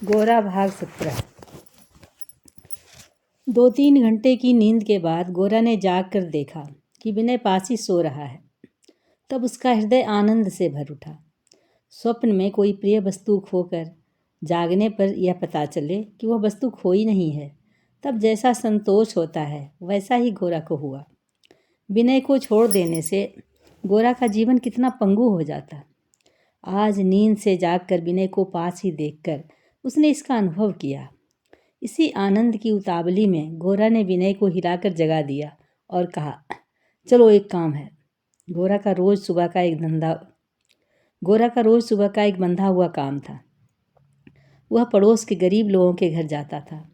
गोरा भाग 17। 2-3 घंटे की नींद के बाद गोरा ने जाग कर देखा कि विनय पास ही सो रहा है। तब उसका हृदय आनंद से भर उठा। स्वप्न में कोई प्रिय वस्तु खोकर जागने पर यह पता चले कि वह वस्तु खोई नहीं है, तब जैसा संतोष होता है वैसा ही गोरा को हुआ। विनय को छोड़ देने से गोरा का जीवन कितना पंगु हो जाता। आज नींद से जागकर विनय को पास ही देखकर उसने इसका अनुभव किया। इसी आनंद की उतावली में गोरा ने विनय को हिलाकर जगा दिया और कहा, चलो एक काम है। गोरा का रोज सुबह का एक बंधा हुआ काम था। वह पड़ोस के गरीब लोगों के घर जाता था।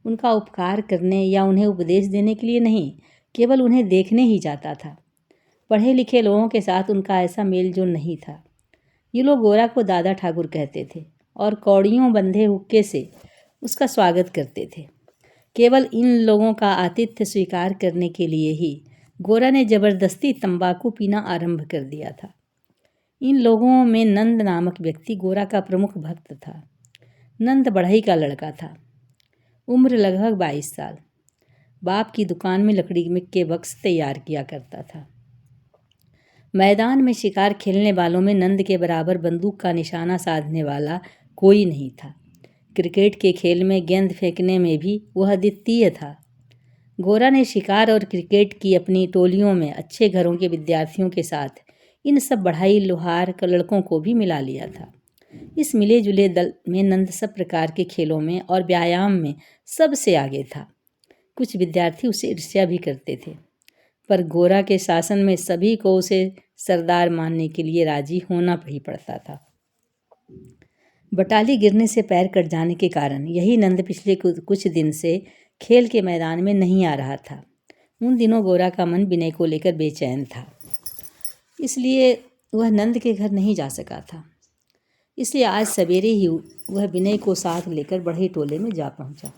उनका उपकार करने या उन्हें उपदेश देने के लिए नहीं, केवल उन्हें देखने ही जाता था। पढ़े लिखे लोगों के साथ उनका ऐसा मेल जोल नहीं था। ये लोग गोरा को दादा ठाकुर कहते थे और कौड़ियों बंधे हुक्के से उसका स्वागत करते थे। केवल इन लोगों का आतिथ्य स्वीकार करने के लिए ही गोरा ने जबरदस्ती तंबाकू पीना आरंभ कर दिया था। इन लोगों में नंद नामक व्यक्ति गोरा का प्रमुख भक्त था। नंद बढ़ई का लड़का था, उम्र लगभग 22 साल। बाप की दुकान में लकड़ी के बक्स तैयार किया करता था। मैदान में शिकार खेलने वालों में नंद के बराबर बंदूक का निशाना साधने वाला कोई नहीं था। क्रिकेट के खेल में गेंद फेंकने में भी वह अद्वितीय था। गोरा ने शिकार और क्रिकेट की अपनी टोलियों में अच्छे घरों के विद्यार्थियों के साथ इन सब बढ़ई लोहार लड़कों को भी मिला लिया था। इस मिले जुले दल में नंद सब प्रकार के खेलों में और व्यायाम में सबसे आगे था। कुछ विद्यार्थी उसे ईर्ष्या भी करते थे, पर गोरा के शासन में सभी को उसे सरदार मानने के लिए राजी होना ही पड़ता था। बटाली गिरने से पैर कट जाने के कारण यही नंद पिछले कुछ दिन से खेल के मैदान में नहीं आ रहा था। उन दिनों गोरा का मन विनय को लेकर बेचैन था, इसलिए वह नंद के घर नहीं जा सका था। इसलिए आज सवेरे ही वह विनय को साथ लेकर बढ़ई टोले में जा पहुंचा।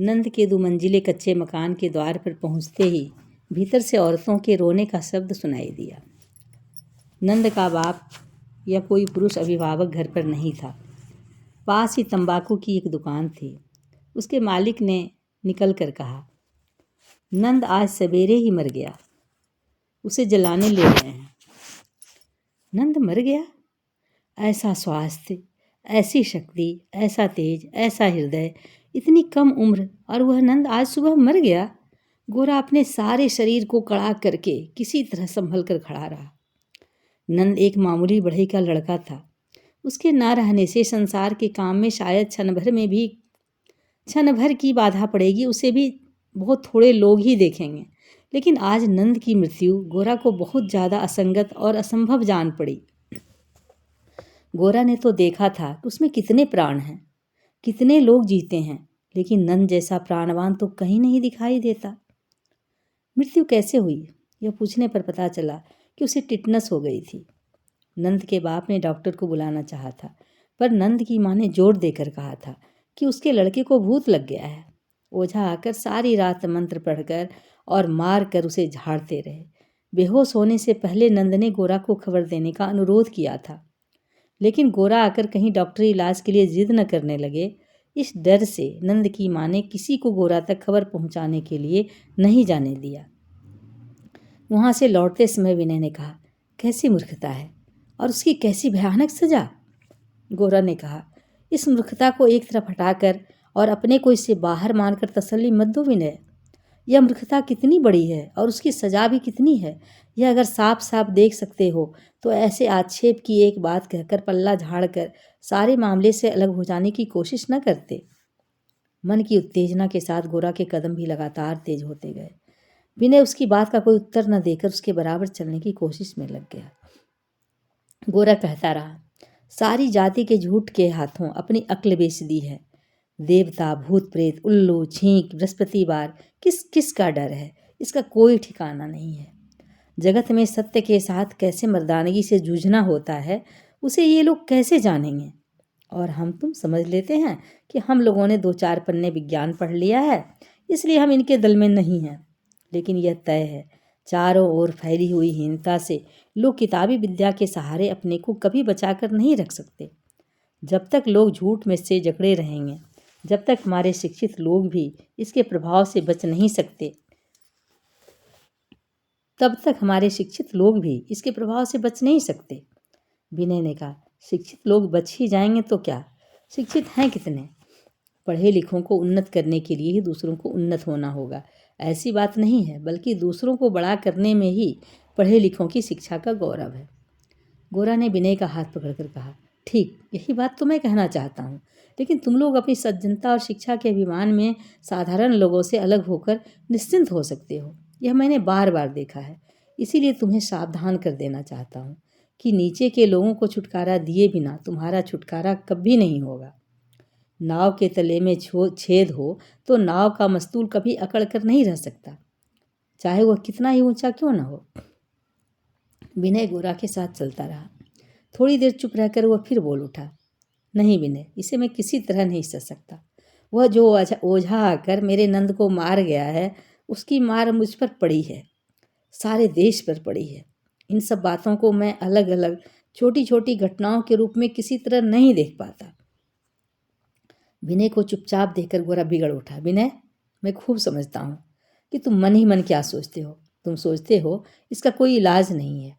नंद के 2 मंजिले कच्चे मकान के द्वार पर पहुंचते ही भीतर से औरतों के रोने का शब्द सुनाई दिया। नंद का बाप या कोई पुरुष अभिभावक घर पर नहीं था। पास ही तंबाकू की एक दुकान थी। उसके मालिक ने निकल कर कहा, नंद आज सवेरे ही मर गया, उसे जलाने ले गए हैं। नंद मर गया? ऐसा स्वास्थ्य, ऐसी शक्ति, ऐसा तेज, ऐसा हृदय, इतनी कम उम्र, और वह नंद आज सुबह मर गया। गोरा अपने सारे शरीर को कड़ा करके किसी तरह संभल कर खड़ा रहा। नंद एक मामूली बढ़ई का लड़का था। उसके ना रहने से संसार के काम में शायद क्षण भर की बाधा पड़ेगी, उसे भी बहुत थोड़े लोग ही देखेंगे। लेकिन आज नंद की मृत्यु गोरा को बहुत ज़्यादा असंगत और असंभव जान पड़ी। गोरा ने तो देखा था कि उसमें कितने प्राण हैं, कितने लोग जीते हैं, लेकिन नंद जैसा प्राणवान तो कहीं नहीं दिखाई देता। मृत्यु कैसे हुई, यह पूछने पर पता चला कि उसे टिटनस हो गई थी। नंद के बाप ने डॉक्टर को बुलाना चाहा था, पर नंद की माँ ने जोर देकर कहा था कि उसके लड़के को भूत लग गया है। ओझा आकर सारी रात मंत्र पढ़कर और मार कर उसे झाड़ते रहे। बेहोश होने से पहले नंद ने गोरा को खबर देने का अनुरोध किया था, लेकिन गोरा आकर कहीं डॉक्टरी इलाज के लिए जिद न करने लगे। इस डर से नंद की माँ ने किसी को गोरा तक खबर पहुँचाने के लिए नहीं जाने दिया। वहाँ से लौटते समय विनय ने कहा, कैसी मूर्खता है और उसकी कैसी भयानक सजा। गोरा ने कहा, इस मूर्खता को एक तरफ हटाकर और अपने को इससे बाहर मानकर तसल्ली मत दो विनय। यह मूर्खता कितनी बड़ी है और उसकी सजा भी कितनी है, यह अगर साफ साफ देख सकते हो तो ऐसे आक्षेप की एक बात कहकर पल्ला झाड़कर सारे मामले से अलग हो जाने की कोशिश न करते। मन की उत्तेजना के साथ गोरा के कदम भी लगातार तेज होते गए। विनय उसकी बात का कोई उत्तर न देकर उसके बराबर चलने की कोशिश में लग गया। गोरा कहता रहा, सारी जाति के झूठ के हाथों अपनी अक्ल बेच दी है। देवता, भूत प्रेत, उल्लू, छींक, बृहस्पतिवार, किस किस का डर है, इसका कोई ठिकाना नहीं है। जगत में सत्य के साथ कैसे मर्दानगी से जूझना होता है, उसे ये लोग कैसे जानेंगे। और हम तुम समझ लेते हैं कि हम लोगों ने 2-4 पन्ने विज्ञान पढ़ लिया है, इसलिए हम इनके दल में नहीं हैं। लेकिन यह तय है, चारों ओर फैली हुई हीनता से लोग किताबी विद्या के सहारे अपने को कभी बचाकर नहीं रख सकते। जब तक लोग झूठ में से जकड़े रहेंगे, जब तक हमारे शिक्षित लोग भी इसके प्रभाव से बच नहीं सकते, तब तक हमारे शिक्षित लोग भी इसके प्रभाव से बच नहीं सकते। विनय ने कहा, शिक्षित लोग बच ही जाएंगे तो क्या? शिक्षित हैं कितने? पढ़े लिखों को उन्नत करने के लिए ही दूसरों को उन्नत होना होगा, ऐसी बात नहीं है, बल्कि दूसरों को बड़ा करने में ही पढ़े लिखों की शिक्षा का गौरव है। गोरा ने विनय का हाथ पकड़कर कहा, ठीक, यही बात तो मैं कहना चाहता हूँ, लेकिन तुम लोग अपनी सज्जनता और शिक्षा के अभिमान में साधारण लोगों से अलग होकर निश्चिंत हो सकते हो। यह मैंने बार बार देखा है, इसीलिए तुम्हें सावधान कर देना चाहता हूँ कि नीचे के लोगों को छुटकारा दिए बिना तुम्हारा छुटकारा कभी नहीं होगा। नाव के तले में छेद हो तो नाव का मस्तूल कभी अकड़ कर नहीं रह सकता, चाहे वह कितना ही ऊंचा क्यों न हो। विनय गोरा के साथ चलता रहा। थोड़ी देर चुप रहकर वह फिर बोल उठा, नहीं विनय, इसे मैं किसी तरह नहीं सह सकता। वह जो ओझा आकर मेरे नंद को मार गया है, उसकी मार मुझ पर पड़ी है, सारे देश पर पड़ी है। इन सब बातों को मैं अलग अलग छोटी छोटी घटनाओं के रूप में किसी तरह नहीं देख पाता। विनय को चुपचाप देखकर गोरा बिगड़ उठा। विनय, मैं खूब समझता हूँ कि तुम मन ही मन क्या सोचते हो। तुम सोचते हो इसका कोई इलाज नहीं है,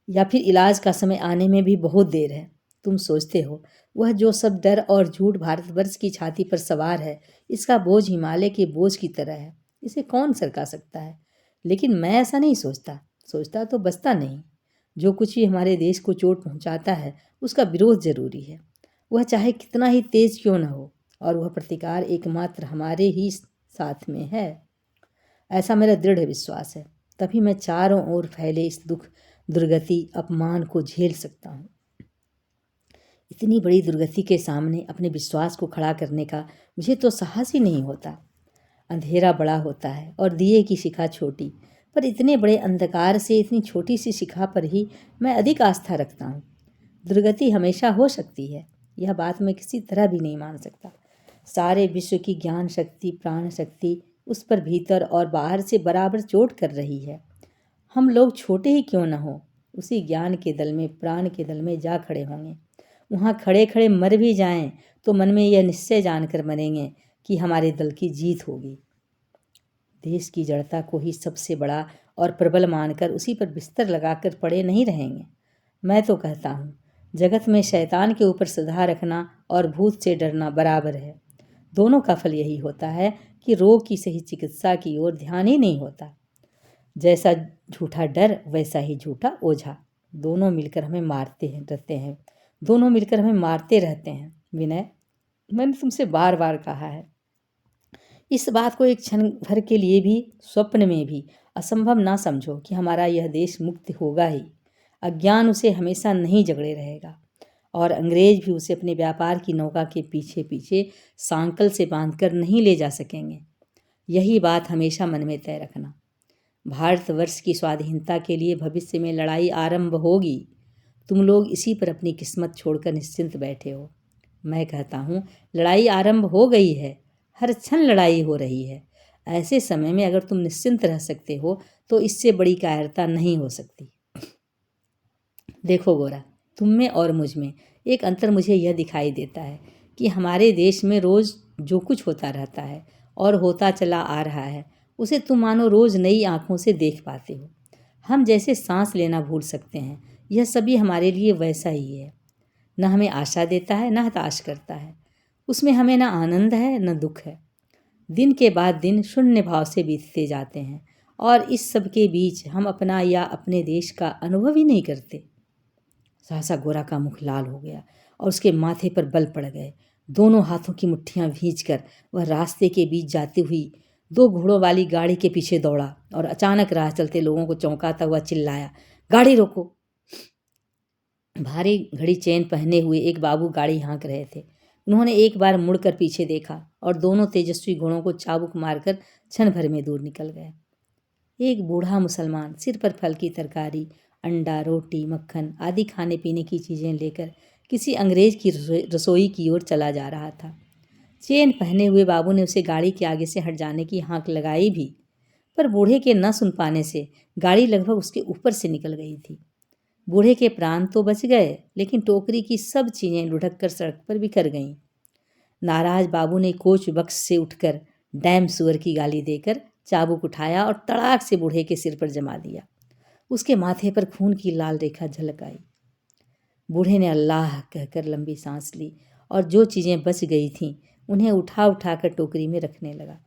या फिर इलाज का समय आने में भी बहुत देर है। तुम सोचते हो वह जो सब डर और झूठ भारतवर्ष की छाती पर सवार है, इसका बोझ हिमालय के बोझ की तरह है, इसे कौन सरका सकता है। लेकिन मैं ऐसा नहीं सोचता, सोचता तो बचता नहीं। जो कुछ भी हमारे देश को चोट पहुंचाता है, उसका विरोध जरूरी है, वह चाहे कितना ही तेज क्यों न हो, और वह प्रतिकार एकमात्र हमारे ही साथ में है, ऐसा मेरा दृढ़ विश्वास है। तभी मैं चारों ओर फैले इस दुख, दुर्गति, अपमान को झेल सकता हूँ। इतनी बड़ी दुर्गति के सामने अपने विश्वास को खड़ा करने का मुझे तो साहस ही नहीं होता। अंधेरा बड़ा होता है और दिए की शिखा छोटी, पर इतने बड़े अंधकार से इतनी छोटी सी शिखा पर ही मैं अधिक आस्था रखता हूँ। दुर्गति हमेशा हो सकती है, यह बात मैं किसी तरह भी नहीं मान सकता। सारे विश्व की ज्ञान शक्ति, प्राण शक्ति उस पर भीतर और बाहर से बराबर चोट कर रही है। हम लोग छोटे ही क्यों न हो, उसी ज्ञान के दल में, प्राण के दल में जा खड़े होंगे। वहाँ खड़े खड़े मर भी जाएं तो मन में यह निश्चय जानकर मरेंगे कि हमारे दल की जीत होगी। देश की जड़ता को ही सबसे बड़ा और प्रबल मानकर उसी पर बिस्तर लगाकर पड़े नहीं रहेंगे। मैं तो कहता हूँ, जगत में शैतान के ऊपर श्रद्धा रखना और भूत से डरना बराबर है। दोनों का फल यही होता है कि रोग की सही चिकित्सा की ओर ध्यान ही नहीं होता। जैसा झूठा डर वैसा ही झूठा ओझा, दोनों मिलकर हमें मारते रहते हैं, दोनों मिलकर हमें मारते रहते हैं। विनय, मैंने तुमसे बार बार कहा है, इस बात को एक क्षण भर के लिए भी स्वप्न में भी असंभव ना समझो कि हमारा यह देश मुक्त होगा ही। अज्ञान उसे हमेशा नहीं जकड़े रहेगा, और अंग्रेज भी उसे अपने व्यापार की नौका के पीछे पीछे सांकल से बांधकर नहीं ले जा सकेंगे। यही बात हमेशा मन में तय रखना। भारतवर्ष की स्वाधीनता के लिए भविष्य में लड़ाई आरंभ होगी। तुम लोग इसी पर अपनी किस्मत छोड़कर निश्चिंत बैठे हो। मैं कहता हूँ, लड़ाई आरंभ हो गई है, हर क्षण लड़ाई हो रही है। ऐसे समय में अगर तुम निश्चिंत रह सकते हो तो इससे बड़ी कायरता नहीं हो सकती। देखो गोरा, तुम में और मुझ में एक अंतर मुझे यह दिखाई देता है कि हमारे देश में रोज़ जो कुछ होता रहता है और होता चला आ रहा है, उसे तुम मानो रोज़ नई आँखों से देख पाते हो। हम जैसे सांस लेना भूल सकते हैं, यह सभी हमारे लिए वैसा ही है। न हमें आशा देता है, न हताश करता है। उसमें हमें न आनंद है, न दुख है। दिन के बाद दिन शून्य भाव से बीतते जाते हैं, और इस सब के बीच हम अपना या अपने देश का अनुभव ही नहीं करते। सहसा गोरा का मुख लाल हो गया और उसके माथे पर बल पड़ गए। दोनों हाथों की मुट्ठियां भींचकर वह रास्ते के बीच जाती हुई 2 घोड़ों वाली गाड़ी के पीछे दौड़ा और अचानक राह चलते लोगों को चौंकाता हुआ चिल्लाया, गाड़ी रोको। भारी घड़ी चेन पहने हुए एक बाबू गाड़ी हाँक रहे थे। उन्होंने एक बार मुड़कर पीछे देखा और दोनों तेजस्वी घोड़ों को चाबुक मारकर क्षण भर में दूर निकल गए। एक बूढ़ा मुसलमान सिर पर फल की तरकारी, अंडा, रोटी, मक्खन आदि खाने पीने की चीज़ें लेकर किसी अंग्रेज की रसोई की ओर चला जा रहा था। चेन पहने हुए बाबू ने उसे गाड़ी के आगे से हट जाने की हाँक लगाई भी, पर बूढ़े के न सुन पाने से गाड़ी लगभग उसके ऊपर से निकल गई थी। बूढ़े के प्राण तो बच गए, लेकिन टोकरी की सब चीज़ें लुढ़क कर सड़क पर बिखर गईं। नाराज बाबू ने कोच बक्स से उठकर डैम सुअर की गाली देकर चाबुक उठाया और तड़ाक से बूढ़े के सिर पर जमा दिया। उसके माथे पर खून की लाल रेखा झलक आई। बूढ़े ने अल्लाह कहकर लंबी सांस ली और जो चीज़ें बच गई थीं उन्हें उठा उठा कर टोकरी में रखने लगा।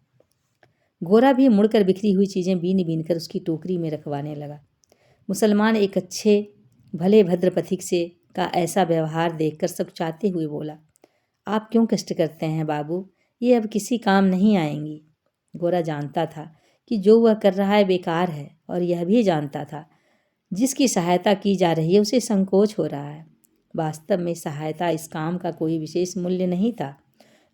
गोरा भी मुड़कर बिखरी हुई चीज़ें बीन बीन कर उसकी टोकरी में रखवाने लगा। मुसलमान एक अच्छे भले भद्र पथिक से का ऐसा व्यवहार देखकर सकुचाते हुए बोला, आप क्यों कष्ट करते हैं बाबू, ये अब किसी काम नहीं आएंगी। गोरा जानता था कि जो वह कर रहा है बेकार है और यह भी जानता था जिसकी सहायता की जा रही है उसे संकोच हो रहा है। वास्तव में सहायता इस काम का कोई विशेष मूल्य नहीं था,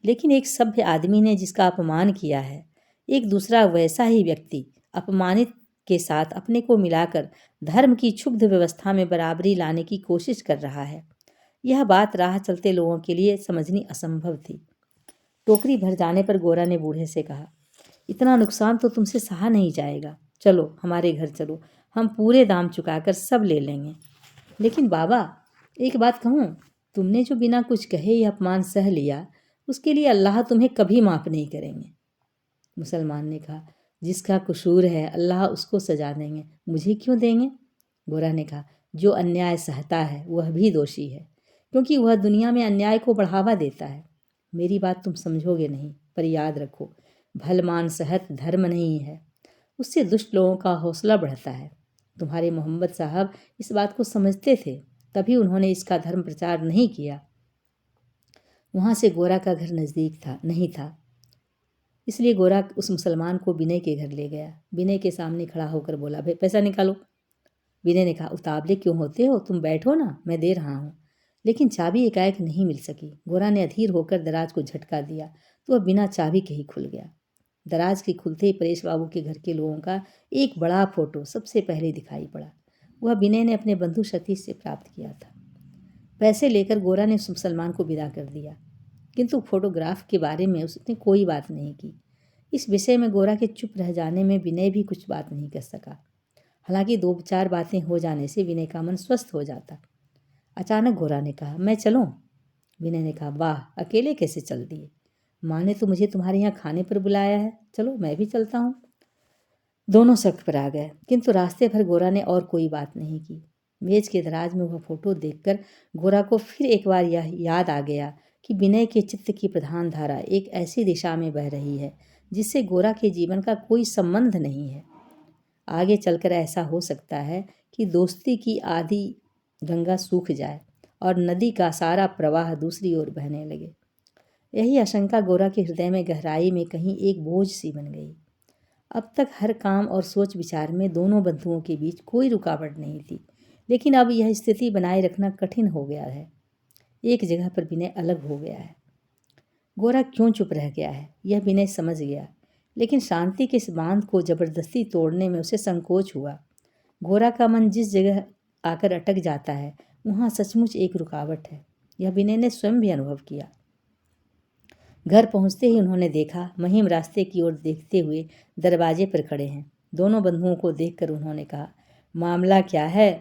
लेकिन एक सभ्य आदमी ने जिसका अपमान किया है, एक दूसरा वैसा ही व्यक्ति अपमानित के साथ अपने को मिलाकर धर्म की क्षुब्ध व्यवस्था में बराबरी लाने की कोशिश कर रहा है। यह बात राह चलते लोगों के लिए समझनी असंभव थी। टोकरी भर जाने पर गोरा ने बूढ़े से कहा, इतना नुकसान तो तुमसे सहा नहीं जाएगा, चलो हमारे घर चलो, हम पूरे दाम चुकाकर सब ले लेंगे। लेकिन बाबा, एक बात कहूँ, तुमने जो बिना कुछ कहे यह अपमान सह लिया, उसके लिए अल्लाह तुम्हें कभी माफ़ नहीं करेंगे। मुसलमान ने कहा, जिसका कसूर है अल्लाह उसको सजा देंगे, मुझे क्यों देंगे। गोरा ने कहा, जो अन्याय सहता है वह भी दोषी है, क्योंकि वह दुनिया में अन्याय को बढ़ावा देता है। मेरी बात तुम समझोगे नहीं, पर याद रखो, भलमान सहत धर्म नहीं है, उससे दुष्ट लोगों का हौसला बढ़ता है। तुम्हारे मोहम्मद साहब इस बात को समझते थे, तभी उन्होंने इसका धर्म प्रचार नहीं किया। वहाँ से गोरा का घर नज़दीक नहीं था, इसलिए गोरा उस मुसलमान को विनय के घर ले गया। विनय के सामने खड़ा होकर बोला, भाई पैसा निकालो। विनय ने कहा, उतावले क्यों होते हो, तुम बैठो ना, मैं दे रहा हूँ। लेकिन चाबी एकाएक नहीं मिल सकी। गोरा ने अधीर होकर दराज को झटका दिया तो वह बिना चाबी के ही खुल गया। दराज के खुलते ही परेश बाबू के घर के लोगों का एक बड़ा फोटो सबसे पहले दिखाई पड़ा। वह विनय ने अपने बंधु सतीश से प्राप्त किया था। पैसे लेकर गोरा ने उस मुसलमान को विदा कर दिया, किंतु फोटोग्राफ के बारे में उसने कोई बात नहीं की। इस विषय में गोरा के चुप रह जाने में विनय भी कुछ बात नहीं कर सका। हालांकि 2-4 बातें हो जाने से विनय का मन स्वस्थ हो जाता। अचानक गोरा ने कहा, मैं चलूं? विनय ने कहा, वाह, अकेले कैसे चल दिए? माँ ने तो मुझे तुम्हारे यहाँ खाने पर बुलाया है, चलो मैं भी चलता हूँ। दोनों सड़क पर आ गए, किंतु रास्ते भर गोरा ने और कोई बात नहीं की। मेज के दराज में वह फोटो देखकर गोरा को फिर एक बार यह याद आ गया कि विनय के चित्त की प्रधान धारा एक ऐसी दिशा में बह रही है जिससे गोरा के जीवन का कोई संबंध नहीं है। आगे चलकर ऐसा हो सकता है कि दोस्ती की आधी गंगा सूख जाए और नदी का सारा प्रवाह दूसरी ओर बहने लगे। यही आशंका गोरा के हृदय में गहराई में कहीं एक बोझ सी बन गई। अब तक हर काम और सोच विचार में दोनों बंधुओं के बीच कोई रुकावट नहीं थी, लेकिन अब यह स्थिति बनाए रखना कठिन हो गया है। एक जगह पर विनय अलग हो गया है। गोरा क्यों चुप रह गया है यह विनय समझ गया, लेकिन शांति के इस बांध को जबरदस्ती तोड़ने में उसे संकोच हुआ। गोरा का मन जिस जगह आकर अटक जाता है वहाँ सचमुच एक रुकावट है, यह विनय ने स्वयं भी अनुभव किया। घर पहुँचते ही उन्होंने देखा महिम रास्ते की ओर देखते हुए दरवाजे पर खड़े हैं। दोनों बंधुओं को देखकर उन्होंने कहा, मामला क्या है?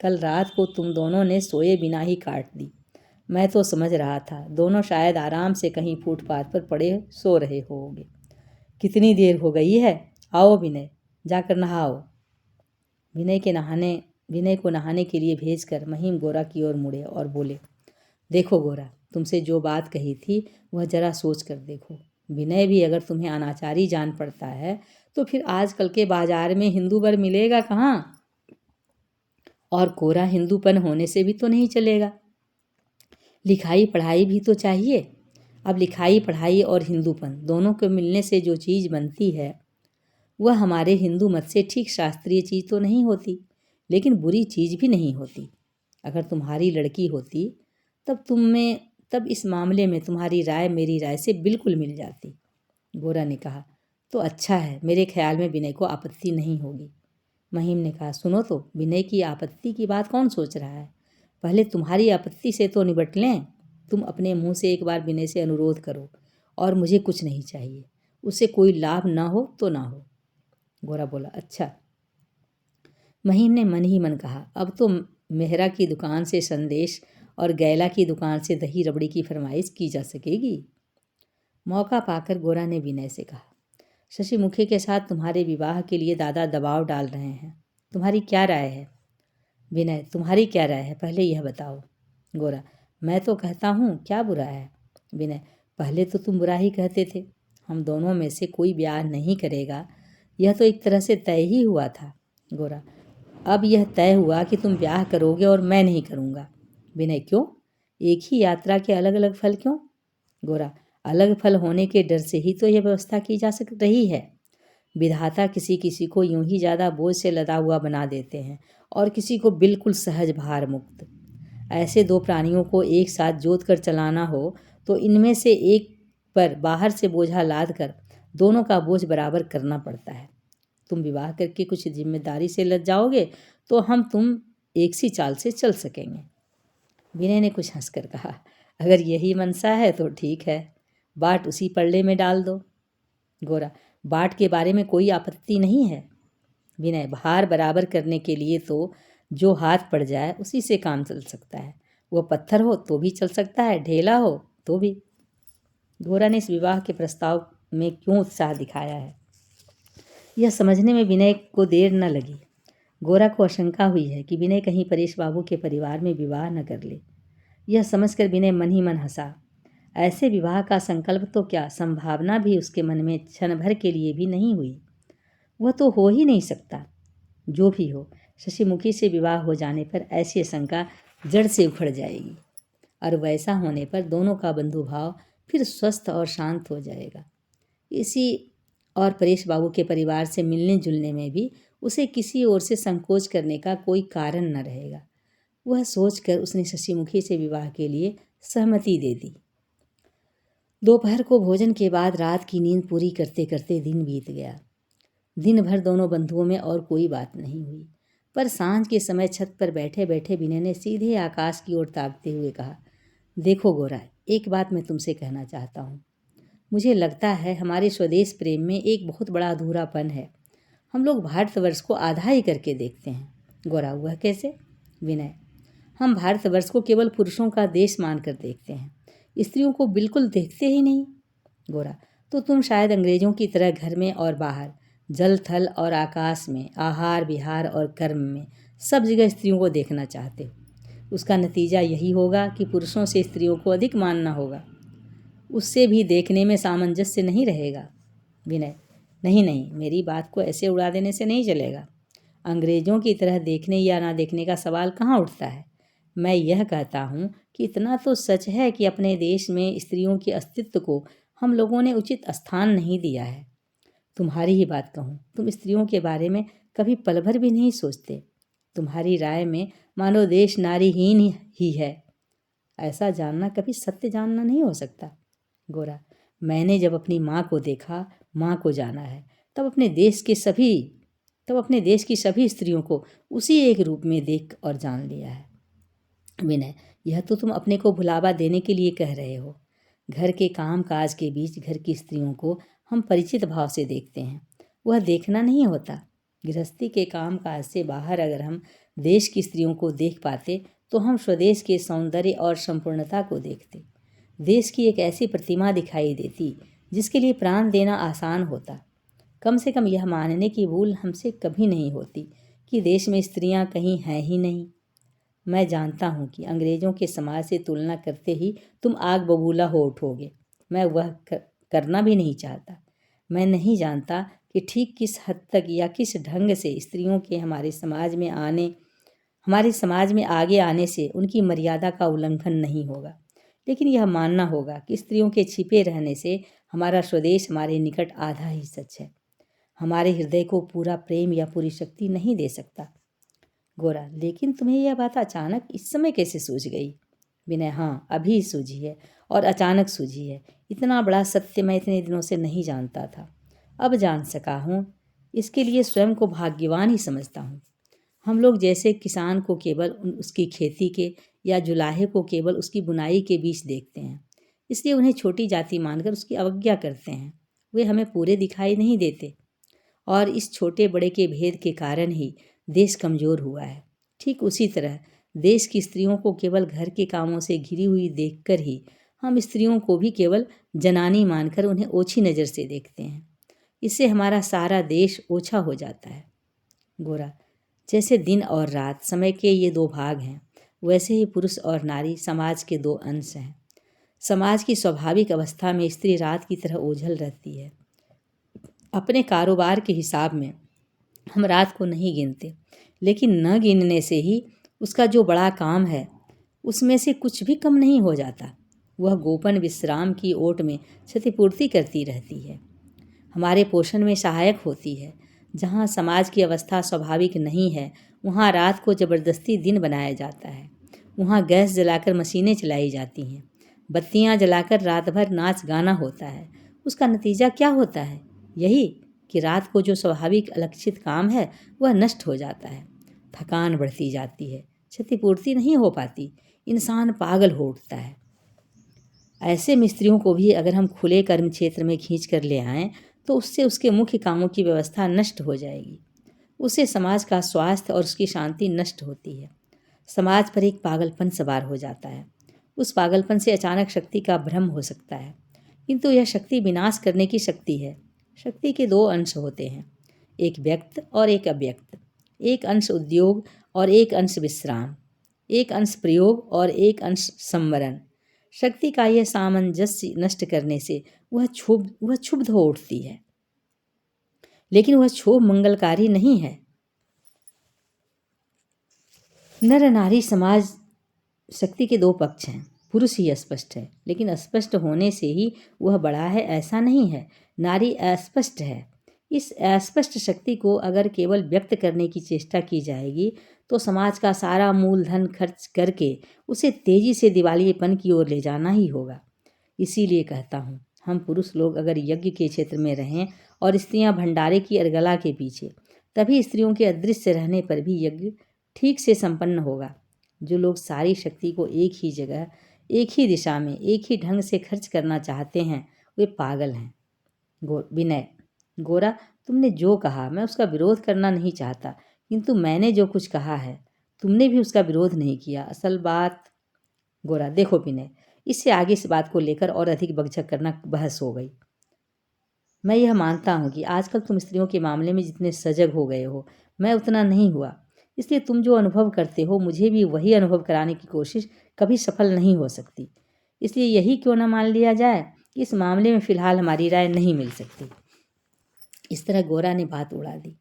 कल रात को तुम दोनों ने सोए बिना ही काट दी। मैं तो समझ रहा था दोनों शायद आराम से कहीं फुटपाथ पर पड़े सो रहे होंगे। कितनी देर हो गई है? आओ विनय, जाकर नहाओ। विनय को नहाने के लिए भेजकर महिम गोरा की ओर मुड़े और बोले, देखो गोरा, तुमसे जो बात कही थी वह जरा सोच कर देखो। विनय भी अगर तुम्हें अनाचारी जान पड़ता है तो फिर आजकल के बाजार में हिंदू वर मिलेगा कहाँ? और कोरा हिंदूपन होने से भी तो नहीं चलेगा, लिखाई पढ़ाई भी तो चाहिए। अब लिखाई पढ़ाई और हिंदूपन दोनों के मिलने से जो चीज़ बनती है वह हमारे हिंदू मत से ठीक शास्त्रीय चीज़ तो नहीं होती, लेकिन बुरी चीज़ भी नहीं होती। अगर तुम्हारी लड़की होती तब इस मामले में तुम्हारी राय मेरी राय से बिल्कुल मिल जाती। गोरा ने कहा, तो अच्छा है, मेरे ख्याल में विनय को आपत्ति नहीं होगी। महिम ने कहा, सुनो तो, विनय की आपत्ति की बात कौन सोच रहा है? पहले तुम्हारी आपत्ति से तो निपट लें। तुम अपने मुंह से एक बार विनय से अनुरोध करो, और मुझे कुछ नहीं चाहिए, उससे कोई लाभ ना हो तो ना हो। गोरा बोला, अच्छा। महिम ने मन ही मन कहा, अब तो मेहरा की दुकान से संदेश और गैला की दुकान से दही रबड़ी की फरमाइश की जा सकेगी। मौका पाकर गोरा ने विनय से कहा, शशिमुखी के साथ तुम्हारे विवाह के लिए दादा दबाव डाल रहे हैं, तुम्हारी क्या राय है? विनय, तुम्हारी क्या राय है, पहले यह बताओ। गोरा, मैं तो कहता हूँ, क्या बुरा है? विनय, पहले तो तुम बुरा ही कहते थे। हम दोनों में से कोई ब्याह नहीं करेगा, यह तो एक तरह से तय ही हुआ था। गोरा, अब यह तय हुआ कि तुम ब्याह करोगे और मैं नहीं करूँगा। विनय, क्यों? एक ही यात्रा के अलग अलग फल क्यों? गोरा, अलग फल होने के डर से ही तो यह व्यवस्था की जा सक रही है। विधाता किसी किसी को यूं ही ज़्यादा बोझ से लदा हुआ बना देते हैं और किसी को बिल्कुल सहज भार मुक्त। ऐसे दो प्राणियों को एक साथ जोत कर चलाना हो तो इनमें से एक पर बाहर से बोझा लाद कर दोनों का बोझ बराबर करना पड़ता है। तुम विवाह करके कुछ जिम्मेदारी से लद जाओगे तो हम तुम एक सी चाल से चल सकेंगे। विनय ने कुछ हंसकर कहा, अगर यही मनसा है तो ठीक है, बाट उसी पल्ले में डाल दो। गोरा, बाट के बारे में कोई आपत्ति नहीं है। विनय, भार बराबर करने के लिए तो जो हाथ पड़ जाए उसी से काम चल सकता है। वह पत्थर हो तो भी चल सकता है, ढेला हो तो भी। गोरा ने इस विवाह के प्रस्ताव में क्यों उत्साह दिखाया है, यह समझने में विनय को देर न लगी। गोरा को आशंका हुई है कि विनय कहीं परेश बाबू के परिवार में विवाह न कर ले। यह समझकर विनय मन ही मन हंसा। ऐसे विवाह का संकल्प तो क्या, संभावना भी उसके मन में क्षण भर के लिए भी नहीं हुई। वह तो हो ही नहीं सकता। जो भी हो, शशिमुखी से विवाह हो जाने पर ऐसी आशंका जड़ से उखड़ जाएगी और वैसा होने पर दोनों का बंधुभाव फिर स्वस्थ और शांत हो जाएगा। इसी और परेश बाबू के परिवार से मिलने जुलने में भी उसे किसी ओर से संकोच करने का कोई कारण न रहेगा। वह सोचकर उसने शशिमुखी से विवाह के लिए सहमति दे दी। दोपहर को भोजन के बाद रात की नींद पूरी करते करते दिन बीत गया। दिन भर दोनों बंधुओं में और कोई बात नहीं हुई, पर सांझ के समय छत पर बैठे बैठे विनय ने सीधे आकाश की ओर ताकते हुए कहा, देखो गोरा, एक बात मैं तुमसे कहना चाहता हूँ। मुझे लगता है हमारे स्वदेश प्रेम में एक बहुत बड़ा अधूरापन है। हम लोग भारतवर्ष को आधा ही करके देखते हैं। गोरा, वह कैसे? विनय, हम भारतवर्ष को केवल पुरुषों का देश मानकर देखते हैं, स्त्रियों को बिल्कुल देखते ही नहीं। गोरा, तो तुम शायद अंग्रेजों की तरह घर में और बाहर, जल थल और आकाश में, आहार विहार और कर्म में सब जगह स्त्रियों को देखना चाहते हो। उसका नतीजा यही होगा कि पुरुषों से स्त्रियों को अधिक मानना होगा, उससे भी देखने में सामंजस्य नहीं रहेगा। विनय, नहीं नहीं, मेरी बात को ऐसे उड़ा देने से नहीं चलेगा। अंग्रेजों की तरह देखने या ना देखने का सवाल कहाँ उठता है। मैं यह कहता हूँ कि इतना तो सच है कि अपने देश में स्त्रियों के अस्तित्व को हम लोगों ने उचित स्थान नहीं दिया है। तुम्हारी ही बात कहूँ, तुम स्त्रियों के बारे में कभी पल भर भी नहीं सोचते। तुम्हारी राय में मानो देश नारीहीन ही है। ऐसा जानना कभी सत्य जानना नहीं हो सकता। गोरा, मैंने जब अपनी माँ को देखा, माँ को जाना है, तब अपने देश की सभी स्त्रियों को उसी एक रूप में देख और जान लिया है। विनय, यह तो तुम अपने को भुलावा देने के लिए कह रहे हो। घर के काम काज के बीच घर की स्त्रियों को हम परिचित भाव से देखते हैं, वह देखना नहीं होता। गृहस्थी के काम काज से बाहर अगर हम देश की स्त्रियों को देख पाते तो हम स्वदेश के सौंदर्य और संपूर्णता को देखते। देश की एक ऐसी प्रतिमा दिखाई देती जिसके लिए प्राण देना आसान होता। कम से कम यह मानने की भूल हमसे कभी नहीं होती कि देश में स्त्रियां कहीं हैं ही नहीं। मैं जानता हूँ कि अंग्रेजों के समाज से तुलना करते ही तुम आग बबूला हो उठोगे। मैं वह करना भी नहीं चाहता। मैं नहीं जानता कि ठीक किस हद तक या किस ढंग से स्त्रियों के हमारे समाज में आगे आने से उनकी मर्यादा का उल्लंघन नहीं होगा, लेकिन यह मानना होगा कि स्त्रियों के छिपे रहने से हमारा स्वदेश हमारे निकट आधा ही सच है, हमारे हृदय को पूरा प्रेम या पूरी शक्ति नहीं दे सकता। गोरा, लेकिन तुम्हें यह बात अचानक इस समय कैसे सूझ गई? विनय, हाँ, अभी सूझी है और अचानक सूझी है। इतना बड़ा सत्य मैं इतने दिनों से नहीं जानता था, अब जान सका हूँ। इसके लिए स्वयं को भाग्यवान ही समझता हूँ। हम लोग जैसे किसान को केवल उसकी खेती के या जुलाहे को केवल उसकी बुनाई के बीच देखते हैं, इसलिए उन्हें छोटी जाति मानकर उसकी अवज्ञा करते हैं। वे हमें पूरे दिखाई नहीं देते और इस छोटे बड़े के भेद के कारण ही देश कमज़ोर हुआ है। ठीक उसी तरह देश की स्त्रियों को केवल घर के कामों से घिरी हुई देखकर ही हम स्त्रियों को भी केवल जनानी मानकर उन्हें ओछी नज़र से देखते हैं। इससे हमारा सारा देश ओछा हो जाता है। गोरा, जैसे दिन और रात समय के ये दो भाग हैं, वैसे ही पुरुष और नारी समाज के दो अंश हैं। समाज की स्वाभाविक अवस्था में स्त्री रात की तरह ओझल रहती है। अपने कारोबार के हिसाब में हम रात को नहीं गिनते, लेकिन न गिनने से ही उसका जो बड़ा काम है उसमें से कुछ भी कम नहीं हो जाता। वह गोपन विश्राम की ओट में क्षतिपूर्ति करती रहती है, हमारे पोषण में सहायक होती है। जहाँ समाज की अवस्था स्वाभाविक नहीं है, वहाँ रात को ज़बरदस्ती दिन बनाया जाता है। वहाँ गैस जलाकर मशीनें चलाई जाती हैं, बत्तियाँ जलाकर रात भर नाच गाना होता है। उसका नतीजा क्या होता है? यही कि रात को जो स्वाभाविक अलक्षित काम है वह नष्ट हो जाता है। थकान बढ़ती जाती है, क्षतिपूर्ति नहीं हो पाती, इंसान पागल हो उठता है। ऐसे मिस्त्रियों को भी अगर हम खुले कर्म क्षेत्र में खींच कर ले आएँ तो उससे उसके मुख्य कामों की व्यवस्था नष्ट हो जाएगी। उससे समाज का स्वास्थ्य और उसकी शांति नष्ट होती है। समाज पर एक पागलपन सवार हो जाता है। उस पागलपन से अचानक शक्ति का भ्रम हो सकता है, किंतु यह शक्ति विनाश करने की शक्ति है। शक्ति के दो अंश होते हैं, एक व्यक्त और एक अव्यक्त। एक अंश उद्योग और एक अंश विश्राम, एक अंश प्रयोग और एक अंश संवरण। शक्ति का यह सामंजस्य नष्ट करने से वह क्षुब्ध हो उठती है, लेकिन वह क्षोभ मंगलकारी नहीं है। नर नारी समाज शक्ति के दो पक्ष हैं। पुरुष ही अस्पष्ट है, लेकिन अस्पष्ट होने से ही वह बड़ा है ऐसा नहीं है। नारी अस्पष्ट है। इस अस्पष्ट शक्ति को अगर केवल व्यक्त करने की चेष्टा की जाएगी तो समाज का सारा मूलधन खर्च करके उसे तेजी से दिवालियेपन की ओर ले जाना ही होगा। इसीलिए कहता हूँ, हम पुरुष लोग अगर यज्ञ के क्षेत्र में रहें और स्त्रियाँ भंडारे की अर्गला के पीछे, तभी स्त्रियों के अदृश्य रहने पर भी यज्ञ ठीक से संपन्न होगा। जो लोग सारी शक्ति को एक ही जगह, एक ही दिशा में, एक ही ढंग से खर्च करना चाहते हैं, वे पागल हैं। विनय, गोरा, तुमने जो कहा मैं उसका विरोध करना नहीं चाहता, किंतु मैंने जो कुछ कहा है तुमने भी उसका विरोध नहीं किया। असल बात गोरा, देखो विनय, इससे आगे इस बात को लेकर और अधिक बकझक करना बहस हो गई। मैं यह मानता हूँ कि आजकल तुम स्त्रियों के मामले में जितने सजग हो गए हो, मैं उतना नहीं हुआ। इसलिए तुम जो अनुभव करते हो मुझे भी वही अनुभव कराने की कोशिश कभी सफल नहीं हो सकती। इसलिए यही क्यों न मान लिया जाए कि इस मामले में फ़िलहाल हमारी राय नहीं मिल सकती। इस तरह गोरा ने बात उड़ा दी,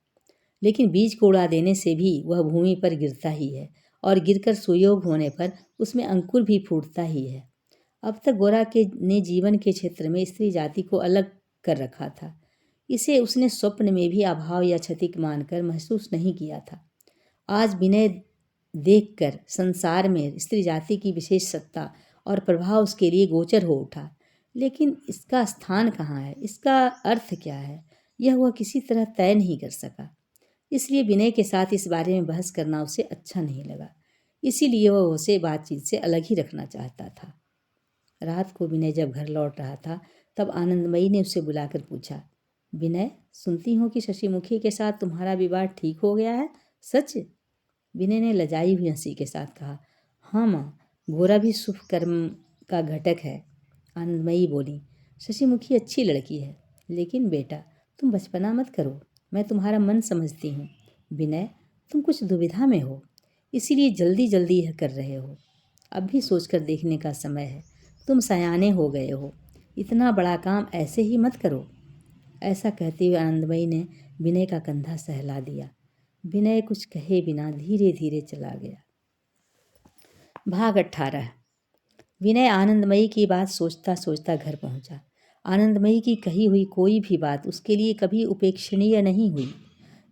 लेकिन बीज को उड़ा देने से भी वह भूमि पर गिरता ही है, और गिरकर सुयोग होने पर उसमें अंकुर भी फूटता ही है। अब तक गोरा के ने जीवन के क्षेत्र में स्त्री जाति को अलग कर रखा था। इसे उसने स्वप्न में भी अभाव या क्षति मानकर महसूस नहीं किया था। आज विनय देखकर संसार में स्त्री जाति की विशेष सत्ता और प्रभाव उसके लिए गोचर हो उठा, लेकिन इसका स्थान कहाँ है, इसका अर्थ क्या है, यह वह किसी तरह तय नहीं कर सका। इसलिए विनय के साथ इस बारे में बहस करना उसे अच्छा नहीं लगा। इसीलिए वह उसे बातचीत से अलग ही रखना चाहता था। रात को विनय जब घर लौट रहा था तब आनंदमयी ने उसे बुलाकर पूछा, विनय, सुनती हूँ कि शशिमुखी के साथ तुम्हारा विवाह ठीक हो गया है, सच? विनय ने लजाई हुई हंसी के साथ कहा, हाँ माँ, गोरा भी शुभ कर्म का घटक है। आनंदमयी बोली, शशिमुखी अच्छी लड़की है, लेकिन बेटा तुम बचपना मत करो, मैं तुम्हारा मन समझती हूँ। विनय, तुम कुछ दुविधा में हो, इसीलिए जल्दी जल्दी यह कर रहे हो। अब भी सोचकर देखने का समय है, तुम सयाने हो गए हो, इतना बड़ा काम ऐसे ही मत करो। ऐसा कहते हुए आनंदमयी ने विनय का कंधा सहला दिया। विनय कुछ कहे बिना धीरे धीरे चला गया। भाग 18। विनय आनंदमयी की बात सोचता सोचता घर पहुंचा। आनंदमयी की कही हुई कोई भी बात उसके लिए कभी उपेक्षणीय नहीं हुई।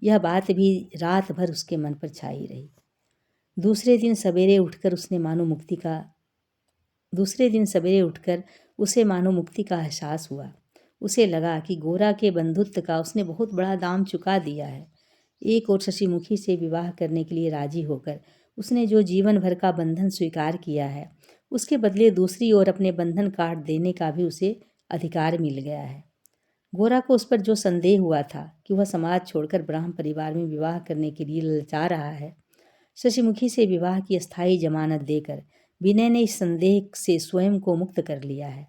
यह बात भी रात भर उसके मन पर छाई रही। दूसरे दिन सवेरे उठकर उसे मानो मुक्ति का एहसास हुआ। उसे लगा कि गोरा के बंधुत्व का उसने बहुत बड़ा दाम चुका दिया है। एक और शशिमुखी से विवाह करने के लिए राजी होकर उसने जो जीवन भर का बंधन स्वीकार किया है, उसके बदले दूसरी ओर अपने बंधन काट देने का भी उसे अधिकार मिल गया है। गोरा को उस पर जो संदेह हुआ था कि वह समाज छोड़कर ब्राह्मण परिवार में विवाह करने के लिए ललचा रहा है, शशिमुखी से विवाह की अस्थायी जमानत देकर विनय ने इस संदेह से स्वयं को मुक्त कर लिया है।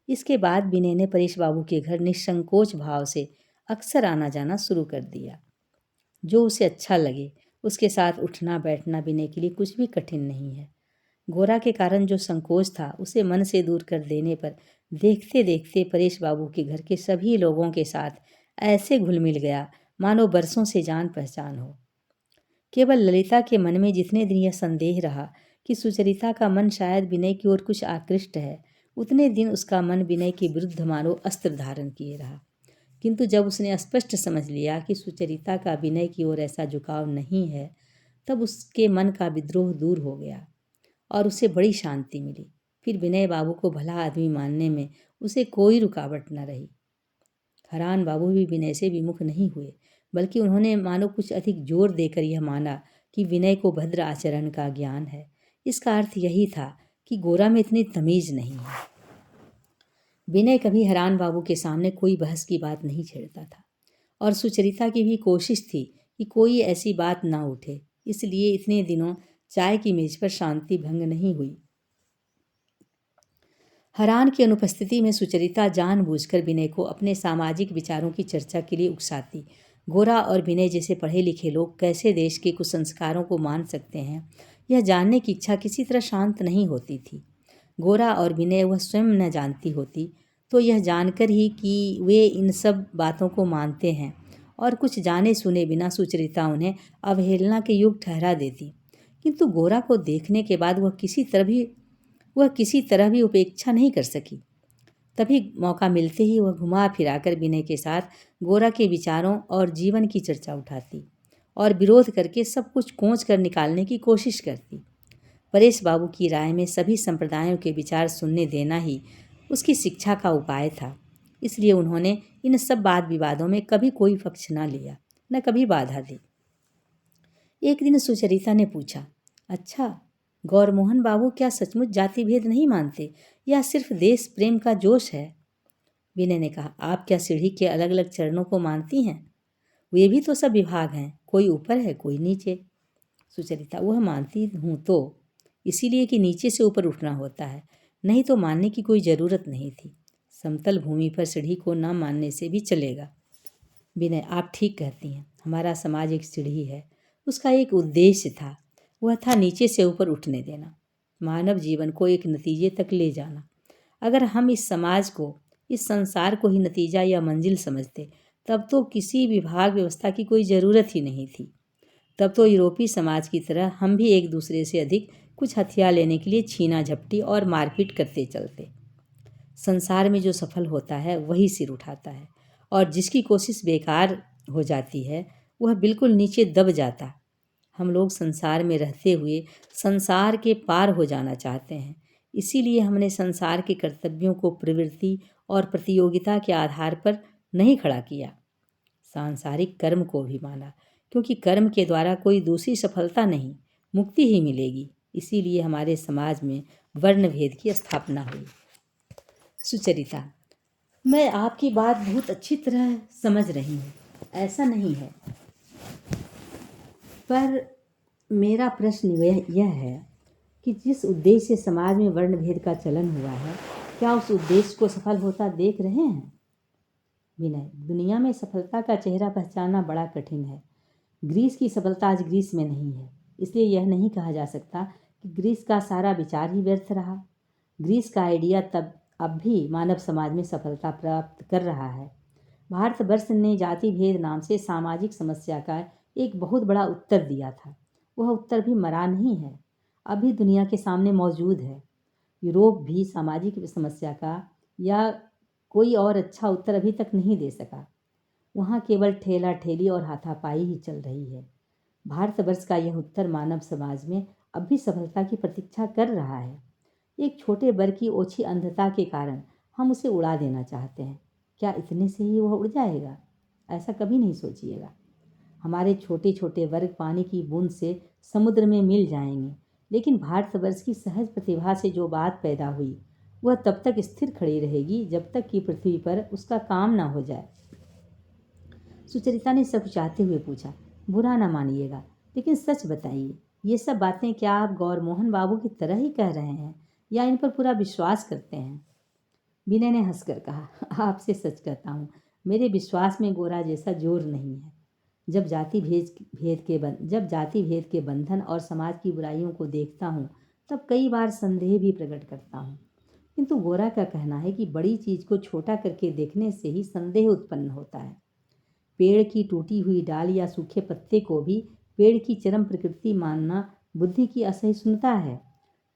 इसके बाद विनय ने परेश बाबू के घर निसंकोच भाव से अक्सर आना जाना शुरू कर दिया। जो उसे अच्छा लगे उसके साथ उठना बैठना विनय के लिए कुछ भी कठिन नहीं है। गोरा के कारण जो संकोच था उसे मन से दूर कर देने पर देखते देखते परेश बाबू के घर के सभी लोगों के साथ ऐसे घुल मिल गया मानो बरसों से जान पहचान हो। केवल ललिता के मन में जितने दिन यह संदेह रहा कि सुचरिता का मन शायद विनय की ओर कुछ आकृष्ट है, उतने दिन उसका मन विनय के विरुद्ध मानो अस्त्र धारण किए रहा। किंतु जब उसने स्पष्ट समझ लिया कि सुचरिता का विनय की ओर ऐसा झुकाव नहीं है, तब उसके मन का विद्रोह दूर हो गया और उसे बड़ी शांति मिली। फिर विनय बाबू को भला आदमी मानने में उसे कोई रुकावट न रही। हरान बाबू भी विनय से विमुख नहीं हुए, बल्कि उन्होंने मानो कुछ अधिक जोर देकर यह माना कि विनय को भद्र आचरण का ज्ञान है। इसका अर्थ यही था कि गोरा में इतनी तमीज नहीं है। विनय कभी हरान बाबू के सामने कोई बहस की बात नहीं छेड़ता था और सुचरिता की भी कोशिश थी कि कोई ऐसी बात ना उठे। इसलिए इतने दिनों चाय की मेज पर शांति भंग नहीं हुई। हरान की अनुपस्थिति में सुचरिता जानबूझकर विनय को अपने सामाजिक विचारों की चर्चा के लिए उकसाती। गोरा और विनय जैसे पढ़े लिखे लोग कैसे देश के कुसंस्कारों को मान सकते हैं, यह जानने की इच्छा किसी तरह शांत नहीं होती थी। गोरा और विनय वह स्वयं न जानती होती तो यह जानकर ही कि वे इन सब बातों को मानते हैं और कुछ जाने सुने बिना सुचरिता उन्हें अवहेलना के योग्य ठहरा देती। किंतु गोरा को देखने के बाद वह किसी तरह भी उपेक्षा नहीं कर सकी। तभी मौका मिलते ही वह घुमा फिराकर विनय के साथ गोरा के विचारों और जीवन की चर्चा उठाती और विरोध करके सब कुछ कोंच कर निकालने की कोशिश करती। परेश बाबू की राय में सभी संप्रदायों के विचार सुनने देना ही उसकी शिक्षा का उपाय था। इसलिए उन्होंने इन सब वाद विवादों में कभी कोई पक्ष न लिया, न कभी बाधा दी। एक दिन सुचरिता ने पूछा, अच्छा, गौरमोहन बाबू क्या सचमुच जाति भेद नहीं मानते या सिर्फ देश प्रेम का जोश है? विनय ने कहा, आप क्या सीढ़ी के अलग अलग चरणों को मानती हैं? वे भी तो सब विभाग हैं, कोई ऊपर है कोई नीचे। सुचरिता, वह मानती हूँ तो इसीलिए कि नीचे से ऊपर उठना होता है, नहीं तो मानने की कोई ज़रूरत नहीं थी। समतल भूमि पर सीढ़ी को न मानने से भी चलेगा। विनय, आप ठीक कहती हैं। हमारा समाज एक सीढ़ी है, उसका एक उद्देश्य था, वह था नीचे से ऊपर उठने देना, मानव जीवन को एक नतीजे तक ले जाना। अगर हम इस समाज को, इस संसार को ही नतीजा या मंजिल समझते, तब तो किसी विभाग व्यवस्था की कोई ज़रूरत ही नहीं थी। तब तो यूरोपीय समाज की तरह हम भी एक दूसरे से अधिक कुछ हथियार लेने के लिए छीना झपटी और मारपीट करते चलते। संसार में जो सफल होता है वही सिर उठाता है और जिसकी कोशिश बेकार हो जाती है वह बिल्कुल नीचे दब जाता। हम लोग संसार में रहते हुए संसार के पार हो जाना चाहते हैं। इसीलिए हमने संसार के कर्तव्यों को प्रवृत्ति और प्रतियोगिता के आधार पर नहीं खड़ा किया। सांसारिक कर्म को भी माना, क्योंकि कर्म के द्वारा कोई दूसरी सफलता नहीं, मुक्ति ही मिलेगी। इसीलिए हमारे समाज में वर्ण भेद की स्थापना हुई। सुचरिता, मैं आपकी बात बहुत अच्छी तरह समझ रही हूँ, ऐसा नहीं है, पर मेरा प्रश्न यह है कि जिस उद्देश्य से समाज में वर्ण भेद का चलन हुआ है, क्या उस उद्देश्य को सफल होता देख रहे हैं? विनय, दुनिया में सफलता का चेहरा पहचानना बड़ा कठिन है। ग्रीस की सफलता आज ग्रीस में नहीं है, इसलिए यह नहीं कहा जा सकता कि ग्रीस का सारा विचार ही व्यर्थ रहा। ग्रीस का आइडिया अब भी मानव समाज में सफलता प्राप्त कर रहा है। भारतवर्ष ने जाति भेद नाम से सामाजिक समस्या का एक बहुत बड़ा उत्तर दिया था। वह उत्तर भी मरा नहीं है, अभी दुनिया के सामने मौजूद है। यूरोप भी सामाजिक समस्या का या कोई और अच्छा उत्तर अभी तक नहीं दे सका। वहाँ केवल ठेला ठेली और हाथापाई ही चल रही है। भारतवर्ष का यह उत्तर मानव समाज में अब भी सफलता की प्रतीक्षा कर रहा है। एक छोटे वर्ग की ओछी अंधता के कारण हम उसे उड़ा देना चाहते हैं। क्या इतने से ही वह उड़ जाएगा? ऐसा कभी नहीं सोचिएगा। हमारे छोटे छोटे वर्ग पानी की बूंद से समुद्र में मिल जाएंगे, लेकिन भारतवर्ष की सहज प्रतिभा से जो बात पैदा हुई वह तब तक स्थिर खड़ी रहेगी जब तक कि पृथ्वी पर उसका काम ना हो जाए। सुचरिता ने सब चाहते हुए पूछा, बुरा ना मानिएगा, लेकिन सच बताइए, ये सब बातें क्या आप गौरमोहन बाबू की तरह ही कह रहे हैं या इन पर पूरा विश्वास करते हैं? विनय ने हंसकर कहा, आपसे सच कहता हूँ, मेरे विश्वास में गोरा जैसा जोर नहीं है। जब जाति भेद के बंधन और समाज की बुराइयों को देखता हूँ तब कई बार संदेह भी प्रकट करता हूँ। किंतु गोरा का कहना है कि बड़ी चीज को छोटा करके देखने से ही संदेह उत्पन्न होता है। पेड़ की टूटी हुई डाल या सूखे पत्ते को भी पेड़ की चरम प्रकृति मानना बुद्धि की असहिष्णुता है।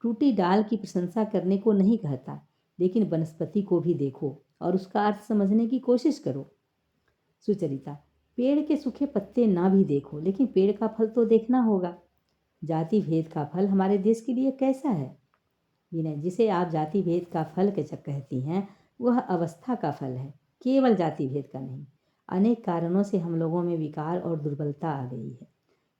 टूटी डाल की प्रशंसा करने को नहीं कहता, लेकिन वनस्पति को भी देखो और उसका अर्थ समझने की कोशिश करो। सुचरिता, पेड़ के सूखे पत्ते ना भी देखो, लेकिन पेड़ का फल तो देखना होगा। जाति भेद का फल हमारे देश के लिए कैसा है? विनय, जिसे आप जाति भेद का फल कहती हैं वह अवस्था का फल है, केवल जाति भेद का नहीं। अनेक कारणों से हम लोगों में विकार और दुर्बलता आ गई है,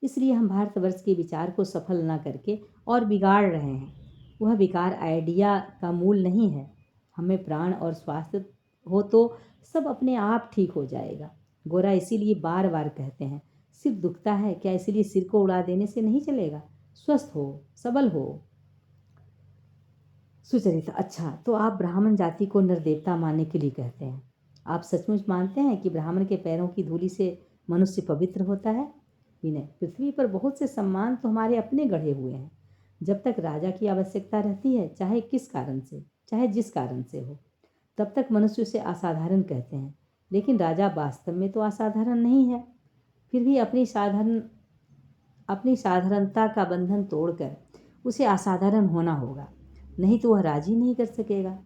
इसलिए हम भारतवर्ष के विचार को सफल ना करके और बिगाड़ रहे हैं। वह विकार आइडिया का मूल नहीं है। हमें प्राण और स्वास्थ्य हो तो सब अपने आप ठीक हो जाएगा। गोरा इसीलिए बार बार कहते हैं, सिर दुखता है क्या, इसीलिए सिर को उड़ा देने से नहीं चलेगा। स्वस्थ हो, सबल हो। सुचरिता, अच्छा तो आप ब्राह्मण जाति को नरदेवता मानने के लिए कहते हैं। आप सचमुच मानते हैं कि ब्राह्मण के पैरों की धूलि से मनुष्य पवित्र होता है? विनय, पृथ्वी पर बहुत से सम्मान तो हमारे अपने गढ़े हुए हैं। जब तक राजा की आवश्यकता रहती है, चाहे जिस कारण से हो, तब तक मनुष्य उसे असाधारण कहते हैं। लेकिन राजा वास्तव में तो असाधारण नहीं है। फिर भी अपनी साधारणता का बंधन तोड़कर उसे असाधारण होना होगा, नहीं तो वह राजी नहीं कर सकेगा।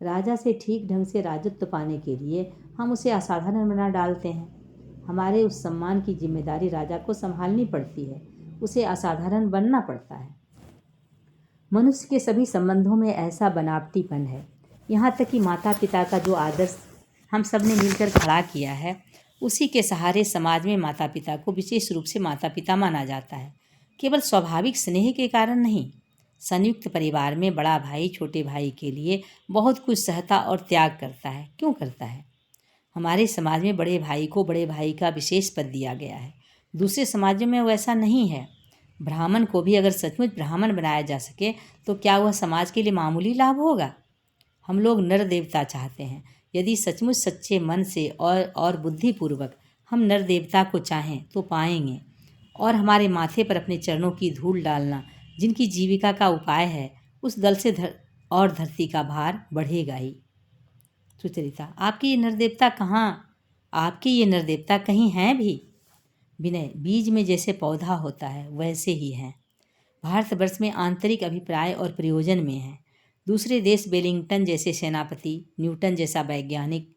राजा से ठीक ढंग से राजत्व पाने के लिए हम उसे असाधारण बना डालते हैं। हमारे उस सम्मान की जिम्मेदारी राजा को संभालनी पड़ती है, उसे असाधारण बनना पड़ता है। मनुष्य के सभी संबंधों में ऐसा बनावटीपन है, यहाँ तक कि माता पिता का जो आदर्श हम सब ने मिलकर खड़ा किया है, उसी के सहारे समाज में माता पिता को विशेष रूप से माता पिता माना जाता है। केवल स्वाभाविक स्नेह के कारण नहीं। संयुक्त परिवार में बड़ा भाई छोटे भाई के लिए बहुत कुछ सहता और त्याग करता है। क्यों करता है? हमारे समाज में बड़े भाई को बड़े भाई का विशेष पद दिया गया है, दूसरे समाजों में वैसा नहीं है। ब्राह्मण को भी अगर सचमुच ब्राह्मण बनाया जा सके तो क्या वह समाज के लिए मामूली लाभ होगा? हम लोग नर देवता चाहते हैं। यदि सचमुच सच्चे मन से और बुद्धिपूर्वक हम नर देवता को चाहें तो पाएंगे, और हमारे माथे पर अपने चरणों की धूल डालना जिनकी जीविका का उपाय है, उस दल से धरती का भार बढ़ेगा ही। सुचरिता, आपके ये नरदेवता कहीं हैं भी? विनय, बीज में जैसे पौधा होता है वैसे ही हैं। भारतवर्ष में आंतरिक अभिप्राय और प्रयोजन में है। दूसरे देश वेलिंगटन जैसे सेनापति, न्यूटन जैसा वैज्ञानिक,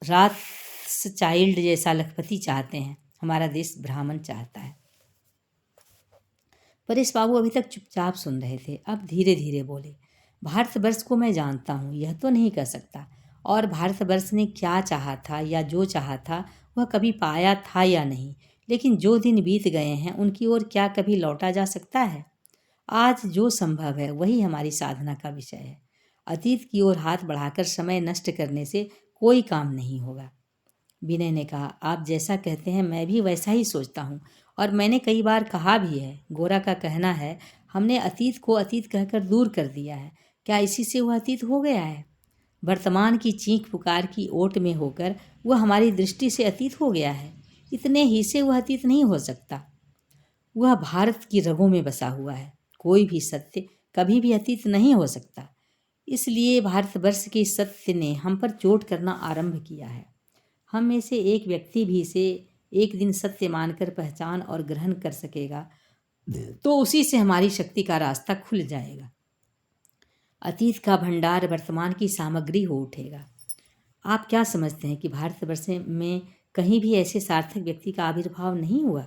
राथस्चाइल्ड जैसा लखपति चाहते हैं। हमारा देश ब्राह्मण चाहता है। परेश बाबू अभी तक चुपचाप सुन रहे थे, अब धीरे धीरे बोले, भारतवर्ष को मैं जानता हूँ, यह तो नहीं कह सकता। और भारतवर्ष ने क्या चाहा था या जो चाहा था वह कभी पाया था या नहीं, लेकिन जो दिन बीत गए हैं उनकी ओर क्या कभी लौटा जा सकता है? आज जो संभव है वही हमारी साधना का विषय है। अतीत की ओर हाथ बढ़ाकर समय नष्ट करने से कोई काम नहीं होगा। विनय ने कहा, आप जैसा कहते हैं मैं भी वैसा ही सोचता हूँ, और मैंने कई बार कहा भी है। गोरा का कहना है, हमने अतीत को अतीत कहकर दूर कर दिया है। क्या इसी से वह अतीत हो गया है? वर्तमान की चीख पुकार की ओट में होकर वह हमारी दृष्टि से अतीत हो गया है। इतने ही से वह अतीत नहीं हो सकता। वह भारत की रगों में बसा हुआ है। कोई भी सत्य कभी भी अतीत नहीं हो सकता। इसलिए भारतवर्ष के सत्य ने हम पर चोट करना आरंभ किया है। हम में से एक व्यक्ति भी इसे एक दिन सत्य मानकर पहचान और ग्रहण कर सकेगा तो उसी से हमारी शक्ति का रास्ता खुल जाएगा। अतीत का भंडार वर्तमान की सामग्री हो उठेगा। आप क्या समझते हैं कि भारतवर्ष में कहीं भी ऐसे सार्थक व्यक्ति का आविर्भाव नहीं हुआ?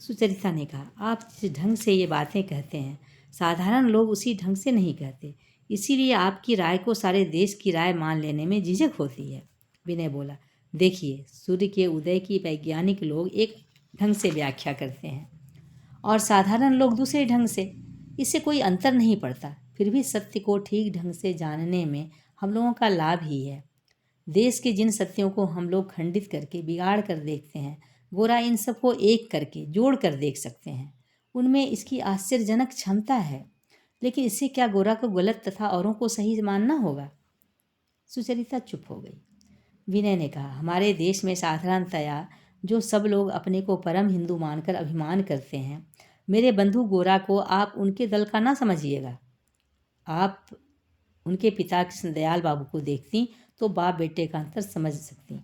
सुचरिता ने कहा, आप जिस ढंग से ये बातें कहते हैं साधारण लोग उसी ढंग से नहीं कहते, इसीलिए आपकी राय को सारे देश की राय मान लेने में झिझक होती है। विनय बोला, देखिए, सूर्य के उदय की वैज्ञानिक लोग एक ढंग से व्याख्या करते हैं और साधारण लोग दूसरे ढंग से। इससे कोई अंतर नहीं पड़ता। फिर भी सत्य को ठीक ढंग से जानने में हम लोगों का लाभ ही है। देश के जिन सत्यों को हम लोग खंडित करके बिगाड़ कर देखते हैं, गोरा इन सबको एक करके जोड़ कर देख सकते हैं। उनमें इसकी आश्चर्यजनक क्षमता है, लेकिन इससे क्या गोरा को गलत तथा औरों को सही मानना होगा? सुचरिता चुप हो गई। विनय ने कहा, हमारे देश में साधारणतया जो सब लोग अपने को परम हिंदू मानकर अभिमान करते हैं, मेरे बंधु गोरा को आप उनके दल का ना समझिएगा। आप उनके पिता कृष्णदयाल बाबू को देखती तो बाप बेटे का अंतर समझ सकती।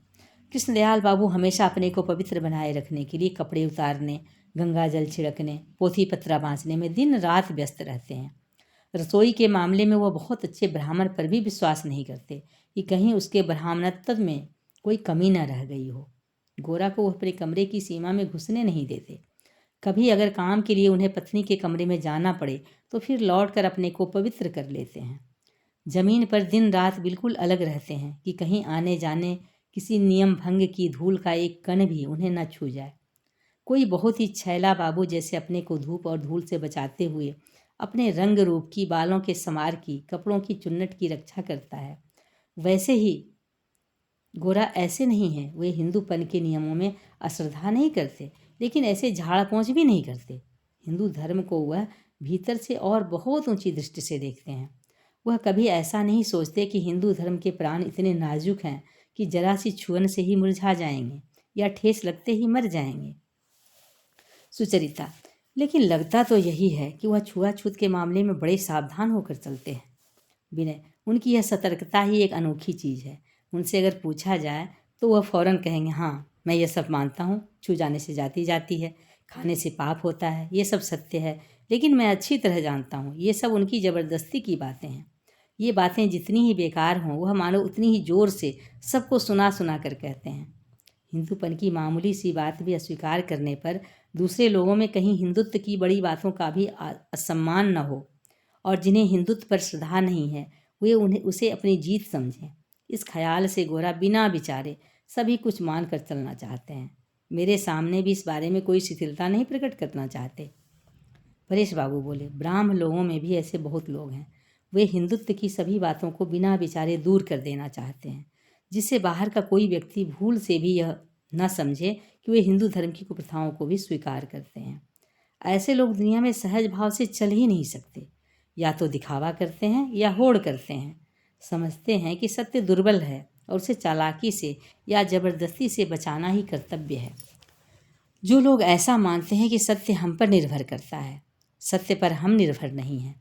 कृष्णदयाल बाबू हमेशा अपने को पवित्र बनाए रखने के लिए कपड़े उतारने, गंगा जल छिड़कने, पोथी पत्रा बाँचने में दिन रात व्यस्त रहते हैं। रसोई के मामले में वह बहुत अच्छे ब्राह्मण पर भी विश्वास नहीं करते कि कहीं उसके ब्राह्मणत्व में कोई कमी न रह गई हो। गोरा को वह अपने कमरे की सीमा में घुसने नहीं देते। कभी अगर काम के लिए उन्हें पत्नी के कमरे में जाना पड़े तो फिर लौटकर अपने को पवित्र कर लेते हैं। जमीन पर दिन रात बिल्कुल अलग रहते हैं कि कहीं आने जाने किसी नियम भंग की धूल का एक कण भी उन्हें न छू जाए। कोई बहुत ही छैला बाबू जैसे अपने को धूप और धूल से बचाते हुए अपने रंग रूप की, बालों के समार की, कपड़ों की चुन्नट की रक्षा करता है, वैसे ही गोरा ऐसे नहीं है। वे हिंदूपन के नियमों में अश्रद्धा नहीं करते, लेकिन ऐसे झाड़ पोंछ भी नहीं करते। हिंदू धर्म को वह भीतर से और बहुत ऊंची दृष्टि से देखते हैं। वह कभी ऐसा नहीं सोचते कि हिंदू धर्म के प्राण इतने नाजुक हैं कि जरा सी छुअन से ही मुरझा जाएंगे या ठेस लगते ही मर जाएंगे। सुचरिता, लेकिन लगता तो यही है कि वह छुआछूत के मामले में बड़े सावधान होकर चलते हैं। विनय, उनकी यह सतर्कता ही एक अनोखी चीज़ है। उनसे अगर पूछा जाए तो वह फौरन कहेंगे, हाँ मैं ये सब मानता हूँ, छू जाने से जाती जाती है, खाने से पाप होता है, ये सब सत्य है, लेकिन मैं अच्छी तरह जानता हूँ ये सब उनकी ज़बरदस्ती की बातें हैं। ये बातें जितनी ही बेकार हों वह मानो उतनी ही ज़ोर से सबको सुना सुना कर कहते हैं। हिंदूपन की मामूली सी बात भी अस्वीकार करने पर दूसरे लोगों में कहीं हिंदुत्व की बड़ी बातों का भी असम्मान न हो, और जिन्हें हिंदुत्व पर श्रद्धा नहीं है वे उसे अपनी जीत समझें। इस ख्याल से गोरा बिना विचारे सभी कुछ मान कर चलना चाहते हैं। मेरे सामने भी इस बारे में कोई शिथिलता नहीं प्रकट करना चाहते। परेश बाबू बोले, ब्राह्म लोगों में भी ऐसे बहुत लोग हैं। वे हिंदुत्व की सभी बातों को बिना विचारे दूर कर देना चाहते हैं, जिससे बाहर का कोई व्यक्ति भूल से भी यह न समझे कि वे हिंदू धर्म की कुप्रथाओं को भी स्वीकार करते हैं। ऐसे लोग दुनिया में सहज भाव से चल ही नहीं सकते। या तो दिखावा करते हैं या होड़ करते हैं। समझते हैं कि सत्य दुर्बल है और उसे चालाकी से या ज़बरदस्ती से बचाना ही कर्तव्य है। जो लोग ऐसा मानते हैं कि सत्य हम पर निर्भर करता है, सत्य पर हम निर्भर नहीं हैं,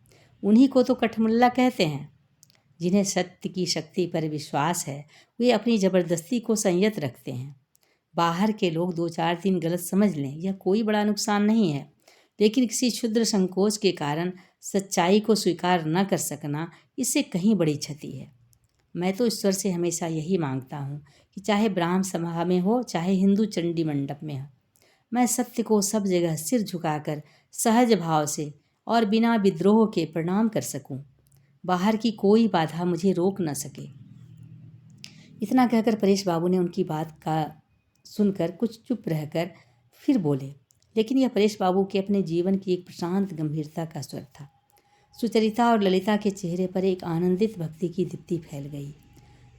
उन्हीं को तो कठमुल्ला कहते हैं। जिन्हें सत्य की शक्ति पर विश्वास है वे अपनी ज़बरदस्ती को संयत रखते हैं। बाहर के लोग 2-4 दिन गलत समझ लें, यह कोई बड़ा नुकसान नहीं है, लेकिन किसी क्षुद्र संकोच के कारण सच्चाई को स्वीकार न कर सकना, इससे कहीं बड़ी क्षति है। मैं तो ईश्वर से हमेशा यही मांगता हूँ कि चाहे ब्राह्म सभा में हो चाहे हिंदू चंडी मंडप में हो, मैं सत्य को सब जगह सिर झुकाकर सहज भाव से और बिना विद्रोह के प्रणाम कर सकूं। बाहर की कोई बाधा मुझे रोक न सके। इतना कहकर परेश बाबू ने उनकी बात का सुनकर कुछ चुप रहकर फिर बोले, लेकिन यह परेश बाबू के अपने जीवन की एक प्रशांत गंभीरता का स्वर था। सुचरिता और ललिता के चेहरे पर एक आनंदित भक्ति की दीप्ति फैल गई।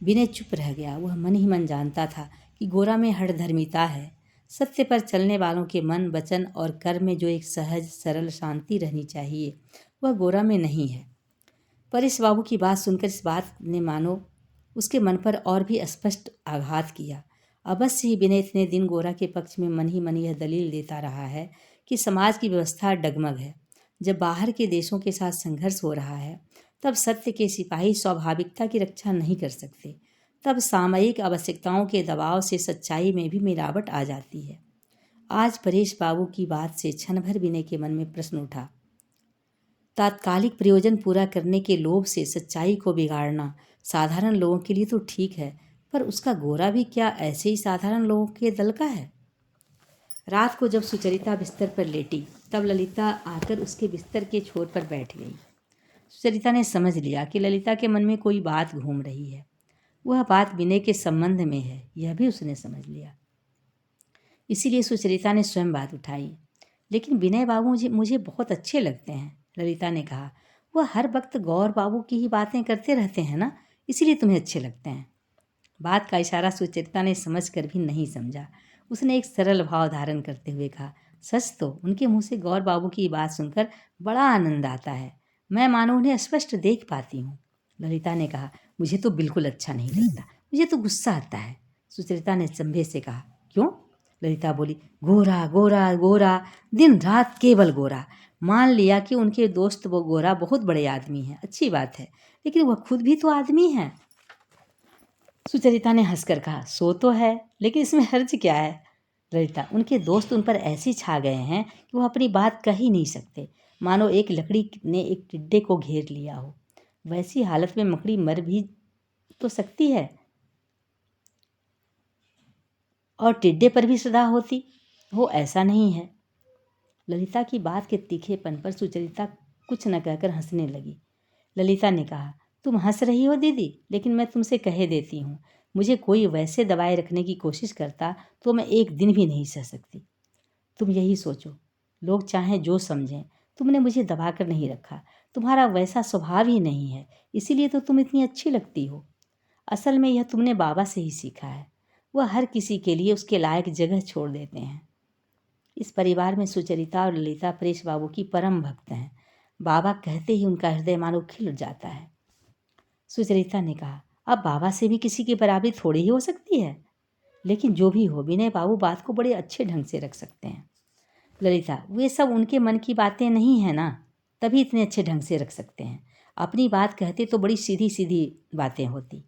विनय चुप रह गया। वह मन ही मन जानता था कि गोरा में हठधर्मिता है। सत्य पर चलने वालों के मन, वचन और कर्म में जो एक सहज सरल शांति रहनी चाहिए वह गोरा में नहीं है। परेश बाबू की बात सुनकर इस बात ने मानो उसके मन पर और भी स्पष्ट आघात किया। अवश्य ही विनय इतने दिन गोरा के पक्ष में मन ही मन यह दलील देता रहा है कि समाज की व्यवस्था डगमग है। जब बाहर के देशों के साथ संघर्ष हो रहा है तब सत्य के सिपाही स्वाभाविकता की रक्षा नहीं कर सकते। तब सामयिक आवश्यकताओं के दबाव से सच्चाई में भी मिलावट आ जाती है। आज परेश बाबू की बात से क्षण भर विनय के मन में प्रश्न उठा। तात्कालिक प्रयोजन पूरा करने के लोभ से सच्चाई को बिगाड़ना साधारण लोगों के लिए तो ठीक है, पर उसका गोरा भी क्या ऐसे ही साधारण लोगों के दल का है? रात को जब सुचरिता बिस्तर पर लेटी तब ललिता आकर उसके बिस्तर के छोर पर बैठ गई। सुचरिता ने समझ लिया कि ललिता के मन में कोई बात घूम रही है। वह बात विनय के संबंध में है, यह भी उसने समझ लिया। इसीलिए सुचरिता ने स्वयं बात उठाई। लेकिन विनय बाबू मुझे बहुत अच्छे लगते हैं, ललिता ने कहा। वह हर वक्त गौर बाबू की ही बातें करते रहते हैं ना, इसीलिए तुम्हें अच्छे लगते हैं। बात का इशारा सुचरिता ने समझ कर भी नहीं समझा। उसने एक सरल भाव धारण करते हुए कहा, सच तो उनके मुंह से गौर बाबू की बात सुनकर बड़ा आनंद आता है। मैं मानो उन्हें स्पष्ट देख पाती हूँ। ललिता ने कहा, मुझे तो बिल्कुल अच्छा नहीं लगता, मुझे तो गुस्सा आता है। सुचरिता ने चंभे से कहा, क्यों? ललिता बोली, गोरा गोरा गोरा, दिन रात केवल गोरा। मान लिया कि उनके दोस्त वो गोरा बहुत बड़े आदमी हैं, अच्छी बात है, लेकिन वह खुद भी तो आदमी हैं। सुचरिता ने हंसकर कहा, सो तो है, लेकिन इसमें हर्ज क्या है? ललिता, उनके दोस्त उन पर ऐसे छा गए हैं कि वो अपनी बात कह ही नहीं सकते, मानो एक लकड़ी ने एक टिड्डे को घेर लिया हो। वैसी हालत में मकड़ी मर भी तो सकती है, और टिड्डे पर भी सदा होती हो ऐसा नहीं है। ललिता की बात के तीखेपन पर सुचरिता कुछ न कहकर हंसने लगी। ललिता ने कहा, तुम हंस रही हो दीदी, लेकिन मैं तुमसे कह देती हूँ, मुझे कोई वैसे दबाए रखने की कोशिश करता तो मैं एक दिन भी नहीं सह सकती। तुम यही सोचो, लोग चाहें जो समझें, तुमने मुझे दबा कर नहीं रखा, तुम्हारा वैसा स्वभाव ही नहीं है, इसीलिए तो तुम इतनी अच्छी लगती हो। असल में यह तुमने बाबा से ही सीखा है, वह हर किसी के लिए उसके लायक जगह छोड़ देते हैं। इस परिवार में सुचरिता और ललिता परेश बाबू की परम भक्त हैं। बाबा कहते ही उनका हृदय मानो खिल जाता है। सुचरिता ने कहा, अब बाबा से भी किसी की बराबरी थोड़ी ही हो सकती है, लेकिन जो भी हो, विनय बाबू बात को बड़े अच्छे ढंग से रख सकते हैं। ललिता, वे सब उनके मन की बातें नहीं है ना, तभी इतने अच्छे ढंग से रख सकते हैं। अपनी बात कहते तो बड़ी सीधी सीधी बातें होती।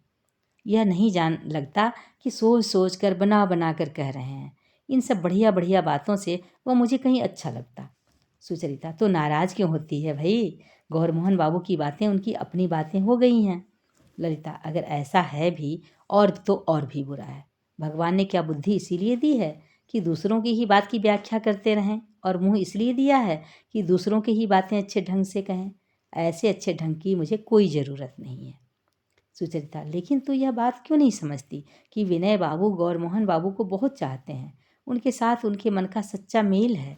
यह नहीं जान लगता कि सोच सोच कर बना बना कर कह रहे हैं। इन सब बढ़िया बढ़िया बातों से वह मुझे कहीं अच्छा लगता। सुचरिता, तो नाराज़ क्यों होती है भाई? गौरमोहन बाबू की बातें उनकी अपनी बातें हो गई हैं। ललिता, अगर ऐसा है भी और तो और भी बुरा है। भगवान ने क्या बुद्धि इसीलिए दी है कि दूसरों की ही बात की व्याख्या करते रहें, और मुंह इसलिए दिया है कि दूसरों की ही बातें अच्छे ढंग से कहें। ऐसे अच्छे ढंग की मुझे कोई ज़रूरत नहीं है। सुचरिता, लेकिन तू यह बात क्यों नहीं समझती कि विनय बाबू गौरमोहन बाबू को बहुत चाहते हैं, उनके साथ उनके मन का सच्चा मेल है।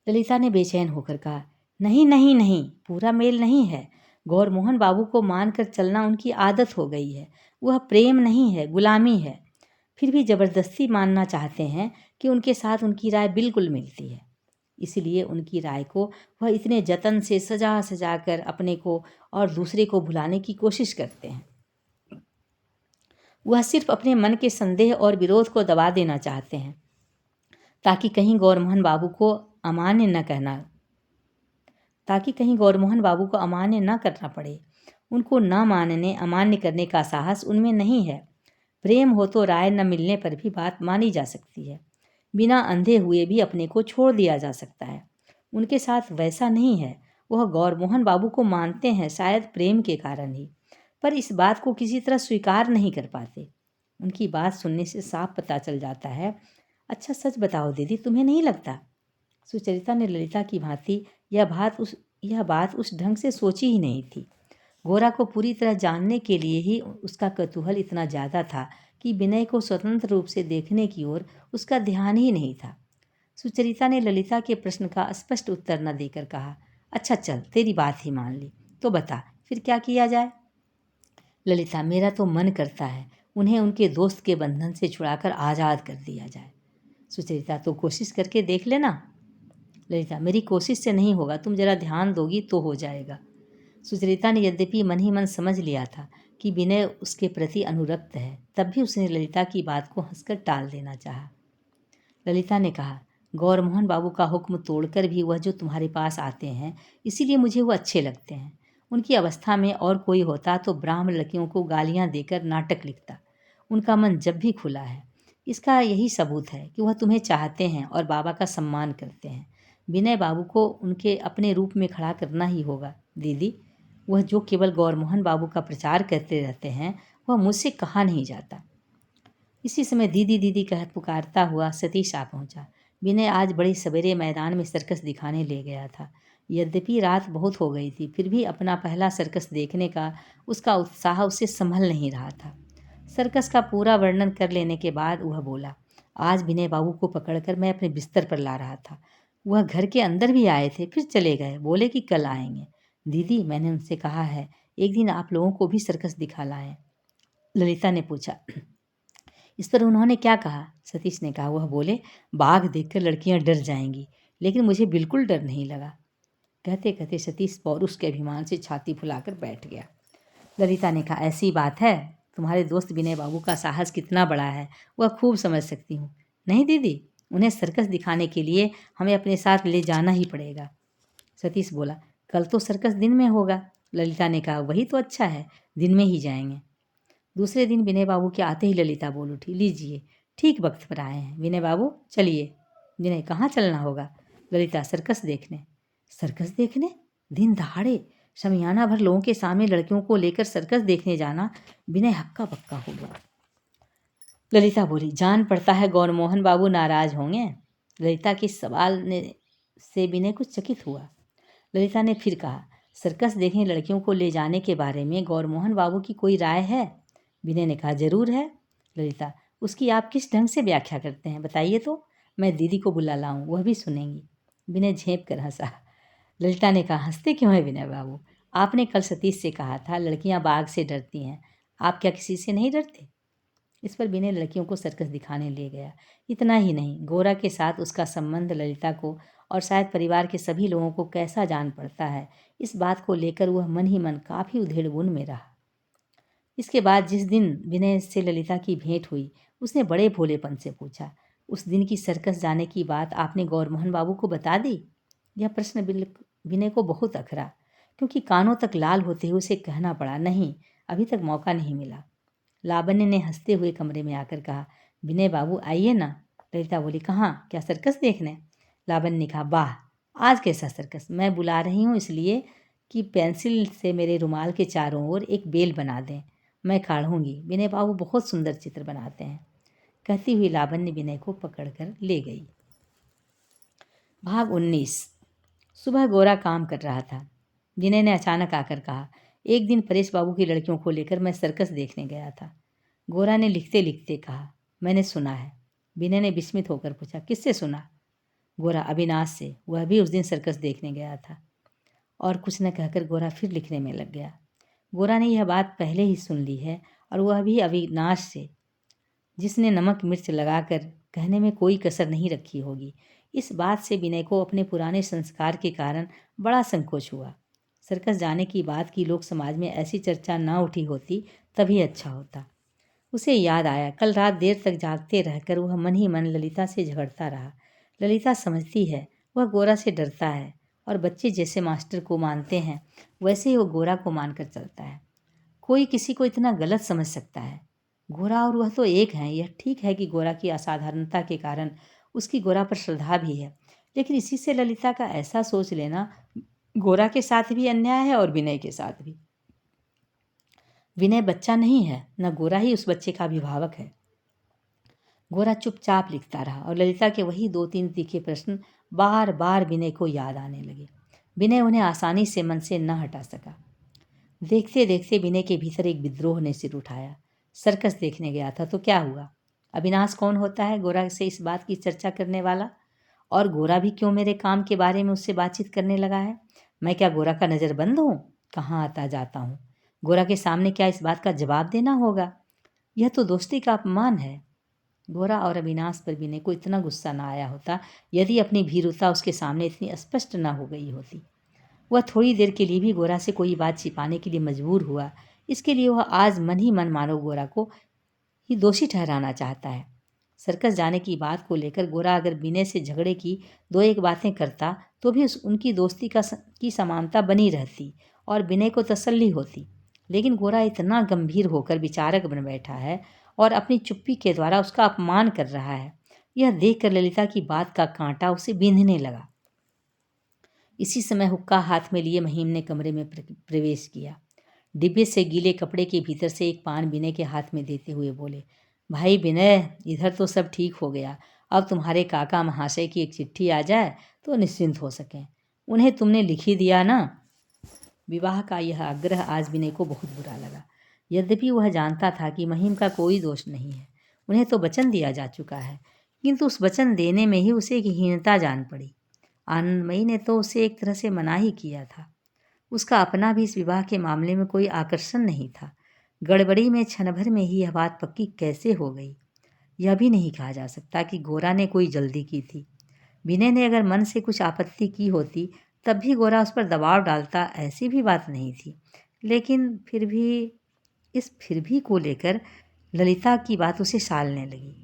ललिता ने बेचैन होकर कहा, नहीं नहीं नहीं, पूरा मेल नहीं है। गौरमोहन बाबू को मानकर चलना उनकी आदत हो गई है। वह प्रेम नहीं है, गुलामी है। फिर भी ज़बरदस्ती मानना चाहते हैं कि उनके साथ उनकी राय बिल्कुल मिलती है। इसलिए उनकी राय को वह इतने जतन से सजा सजा कर अपने को और दूसरे को भुलाने की कोशिश करते हैं। वह सिर्फ अपने मन के संदेह और विरोध को दबा देना चाहते हैं, ताकि कहीं गौरमोहन बाबू को अमान्य न करना पड़े। उनको न मानने अमान्य करने का साहस उनमें नहीं है। प्रेम हो तो राय न मिलने पर भी बात मानी जा सकती है, बिना अंधे हुए भी अपने को छोड़ दिया जा सकता है। उनके साथ वैसा नहीं है। वह गौरमोहन बाबू को मानते हैं, शायद प्रेम के कारण ही, पर इस बात को किसी तरह स्वीकार नहीं कर पाते। उनकी बात सुनने से साफ पता चल जाता है। अच्छा सच बताओ दीदी, तुम्हें नहीं लगता? सुचरिता ने ललिता की भांति यह बात उस ढंग से सोची ही नहीं थी। गोरा को पूरी तरह जानने के लिए ही उसका कौतूहल इतना ज़्यादा था कि विनय को स्वतंत्र रूप से देखने की ओर उसका ध्यान ही नहीं था। सुचरिता ने ललिता के प्रश्न का स्पष्ट उत्तर न देकर कहा, अच्छा चल, तेरी बात ही मान ली, तो बता फिर क्या किया जाए? ललिता, मेरा तो मन करता है उन्हें उनके दोस्त के बंधन से छुड़ाकर आज़ाद कर दिया जाए। सुचरिता, तो कोशिश करके देख लेना। ललिता, मेरी कोशिश से नहीं होगा, तुम जरा ध्यान दोगी तो हो जाएगा। सुचरिता ने यद्यपि मन ही मन समझ लिया था कि विनय उसके प्रति अनुरक्त है, तब भी उसने ललिता की बात को हंसकर टाल देना चाहा। ललिता ने कहा, गौरमोहन बाबू का हुक्म तोड़कर भी वह जो तुम्हारे पास आते हैं, इसीलिए मुझे वो अच्छे लगते हैं। उनकी अवस्था में और कोई होता तो ब्राह्मण लड़कियों को गालियाँ देकर नाटक लिखता। उनका मन जब भी खुला है। इसका यही सबूत है कि वह तुम्हें चाहते हैं और बाबा का सम्मान करते हैं। विनय बाबू को उनके अपने रूप में खड़ा करना ही होगा दीदी। वह जो केवल गौरमोहन बाबू का प्रचार करते रहते हैं, वह मुझसे कहा नहीं जाता। इसी समय दीदी दीदी कह पुकारता हुआ सतीश आ पहुंचा। विनय आज बड़े सवेरे मैदान में सर्कस दिखाने ले गया था। यद्यपि रात बहुत हो गई थी, फिर भी अपना पहला सर्कस देखने का उसका उत्साह उसे संभल नहीं रहा था। सर्कस का पूरा वर्णन कर लेने के बाद वह बोला, आज विनय बाबू को पकड़कर मैं अपने बिस्तर पर ला रहा था। वह घर के अंदर भी आए थे, फिर चले गए, बोले कि कल आएंगे। दीदी, मैंने उनसे कहा है एक दिन आप लोगों को भी सर्कस दिखा लाएं। ललिता ने पूछा, इस पर उन्होंने क्या कहा? सतीश ने कहा। वह बोले, बाघ देखकर लड़कियां डर जाएंगी, लेकिन मुझे बिल्कुल डर नहीं लगा। कहते कहते सतीश पौरुष के अभिमान से छाती फुलाकर बैठ गया। ललिता ने कहा, ऐसी बात है, तुम्हारे दोस्त विनय बाबू का साहस कितना बड़ा है वह खूब समझ सकती हूँ। नहीं दीदी, उन्हें सर्कस दिखाने के लिए हमें अपने साथ ले जाना ही पड़ेगा। सतीश बोला, कल तो सर्कस दिन में होगा। ललिता ने कहा, वही तो अच्छा है, दिन में ही जाएंगे। दूसरे दिन विनय बाबू के आते ही ललिता बोल उठी, लीजिए, ठीक वक्त पर आए हैं। विनय बाबू चलिए। विनय, कहाँ चलना होगा? ललिता, सर्कस देखने। सर्कस देखने? दिन दहाड़े शमियाना भर लोगों के सामने लड़कियों को लेकर सर्कस देखने जाना? विनय हक्का बक्का हो गया। ललिता बोली, जान पड़ता है गौरमोहन बाबू नाराज होंगे। ललिता के सवाल से विनय कुछ चकित हुआ। ललिता ने फिर कहा, सर्कस देखने लड़कियों को ले जाने के बारे में गौरमोहन बाबू की कोई राय है? विनय ने कहा, जरूर है। ललिता, उसकी आप किस ढंग से व्याख्या करते हैं, बताइए तो, मैं दीदी को बुला लाऊं, वह भी सुनेंगी। विनय झेंप कर हंसा। ललिता ने कहा, हंसते क्यों हैं विनय बाबू? आपने कल सतीश से कहा था लड़कियां बाघ से डरती हैं, आप क्या किसी से नहीं डरते? इस पर विनय लड़कियों को सर्कस दिखाने ले गया। इतना ही नहीं, गोरा के साथ उसका संबंध ललिता को और शायद परिवार के सभी लोगों को कैसा जान पड़ता है, इस बात को लेकर वह मन ही मन काफ़ी उधेड़बुन में रहा। इसके बाद जिस दिन विनय से ललिता की भेंट हुई, उसने बड़े भोलेपन से पूछा, उस दिन की सर्कस जाने की बात आपने गौरमोहन बाबू को बता दी? यह प्रश्न विनय को बहुत अखरा, क्योंकि कानों तक लाल होते हुए उसे कहना पड़ा, नहीं, अभी तक मौका नहीं मिला। लावण्य ने हंसते हुए कमरे में आकर कहा, विनय बाबू आइए ना। ललिता बोली, कहाँ, क्या सर्कस देखने? लावण्य ने कहा, वाह, आज कैसा सर्कस? मैं बुला रही हूँ इसलिए कि पेंसिल से मेरे रुमाल के चारों ओर एक बेल बना दें, मैं काढ़ूंगी। विनय बाबू बहुत सुंदर चित्र बनाते हैं। कहती हुई लावण्य विनय को पकड़कर ले गई। भाग 19। सुबह गोरा काम कर रहा था। विनय ने अचानक आकर कहा, एक दिन परेश बाबू की लड़कियों को लेकर मैं सर्कस देखने गया था। गोरा ने लिखते लिखते कहा, मैंने सुना है। विनय ने विस्मित होकर पूछा, किससे सुना? गोरा, अविनाश से, वह भी उस दिन सर्कस देखने गया था। और कुछ न कहकर गोरा फिर लिखने में लग गया। गोरा ने यह बात पहले ही सुन ली है, और वह भी अविनाश से, जिसने नमक मिर्च लगाकर कहने में कोई कसर नहीं रखी होगी। इस बात से विनय को अपने पुराने संस्कार के कारण बड़ा संकोच हुआ। सर्कस जाने की बात की लोक समाज में ऐसी चर्चा न उठी होती तभी अच्छा होता। उसे याद आया, कल रात देर तक जागते रहकर वह मन ही मन ललिता से झगड़ता रहा। ललिता समझती है वह गोरा से डरता है, और बच्चे जैसे मास्टर को मानते हैं वैसे ही वो गोरा को मानकर चलता है। कोई किसी को इतना गलत समझ सकता है? गोरा और वह तो एक हैं। यह ठीक है कि गोरा की असाधारणता के कारण उसकी गोरा पर श्रद्धा भी है, लेकिन इसी से ललिता का ऐसा सोच लेना गोरा के साथ भी अन्याय है और विनय के साथ भी। विनय बच्चा नहीं है, न गोरा ही उस बच्चे का अभिभावक है। गोरा चुपचाप लिखता रहा, और ललिता के वही 2-3 तीखे प्रश्न बार बार विनय को याद आने लगे। विनय उन्हें आसानी से मन से न हटा सका। देखते देखते विनय के भीतर एक विद्रोह ने सिर उठाया। सर्कस देखने गया था तो क्या हुआ? अविनाश कौन होता है गोरा से इस बात की चर्चा करने वाला? और गोरा भी क्यों मेरे काम के बारे में उससे बातचीत करने लगा है? मैं क्या गोरा का नज़रबंद हूँ? कहाँ आता जाता हूँ? गोरा के सामने क्या इस बात का जवाब देना होगा? यह तो दोस्ती का अपमान है। गोरा और अविनाश पर विनय को इतना गुस्सा न आया होता यदि अपनी भीरुता उसके सामने इतनी स्पष्ट न हो गई होती। वह थोड़ी देर के लिए भी गोरा से कोई बात छिपाने के लिए मजबूर हुआ। इसके लिए वह आज मन ही मन मानो गोरा को ही दोषी ठहराना चाहता है। सर्कस जाने की बात को लेकर गोरा अगर विनय से झगड़े की 2-1 बातें करता तो भी उनकी दोस्ती की समानता बनी रहती और विनय को तसल्ली होती। लेकिन गोरा इतना गंभीर होकर विचारक बन बैठा है और अपनी चुप्पी के द्वारा उसका अपमान कर रहा है। यह देखकर ललिता की बात का कांटा उसे बींधने लगा। इसी समय हुक्का हाथ में लिए महीम ने कमरे में प्रवेश किया। डिब्बे से गीले कपड़े के भीतर से एक पान विनय के हाथ में देते हुए बोले, भाई विनय, इधर तो सब ठीक हो गया। अब तुम्हारे काका महाशय की एक चिट्ठी आ जाए तो निश्चिंत हो सकें। उन्हें तुमने लिख ही दिया ना? विवाह का यह आग्रह आज विनय को बहुत बुरा लगा। यद्यपि वह जानता था कि महीम का कोई दोष नहीं है, उन्हें तो वचन दिया जा चुका है, किंतु उस वचन देने में ही उसे एक हीनता जान पड़ी। आनंदमयी ने तो उसे एक तरह से मना ही किया था। उसका अपना भी इस विवाह के मामले में कोई आकर्षण नहीं था। गड़बड़ी में क्षण भर में ही यह बात पक्की कैसे हो गई? यह भी नहीं कहा जा सकता कि गोरा ने कोई जल्दी की थी। विनय ने अगर मन से कुछ आपत्ति की होती तब भी गोरा उस पर दबाव डालता, ऐसी भी बात नहीं थी। लेकिन फिर भी को लेकर ललिता की बात उसे सालने लगी।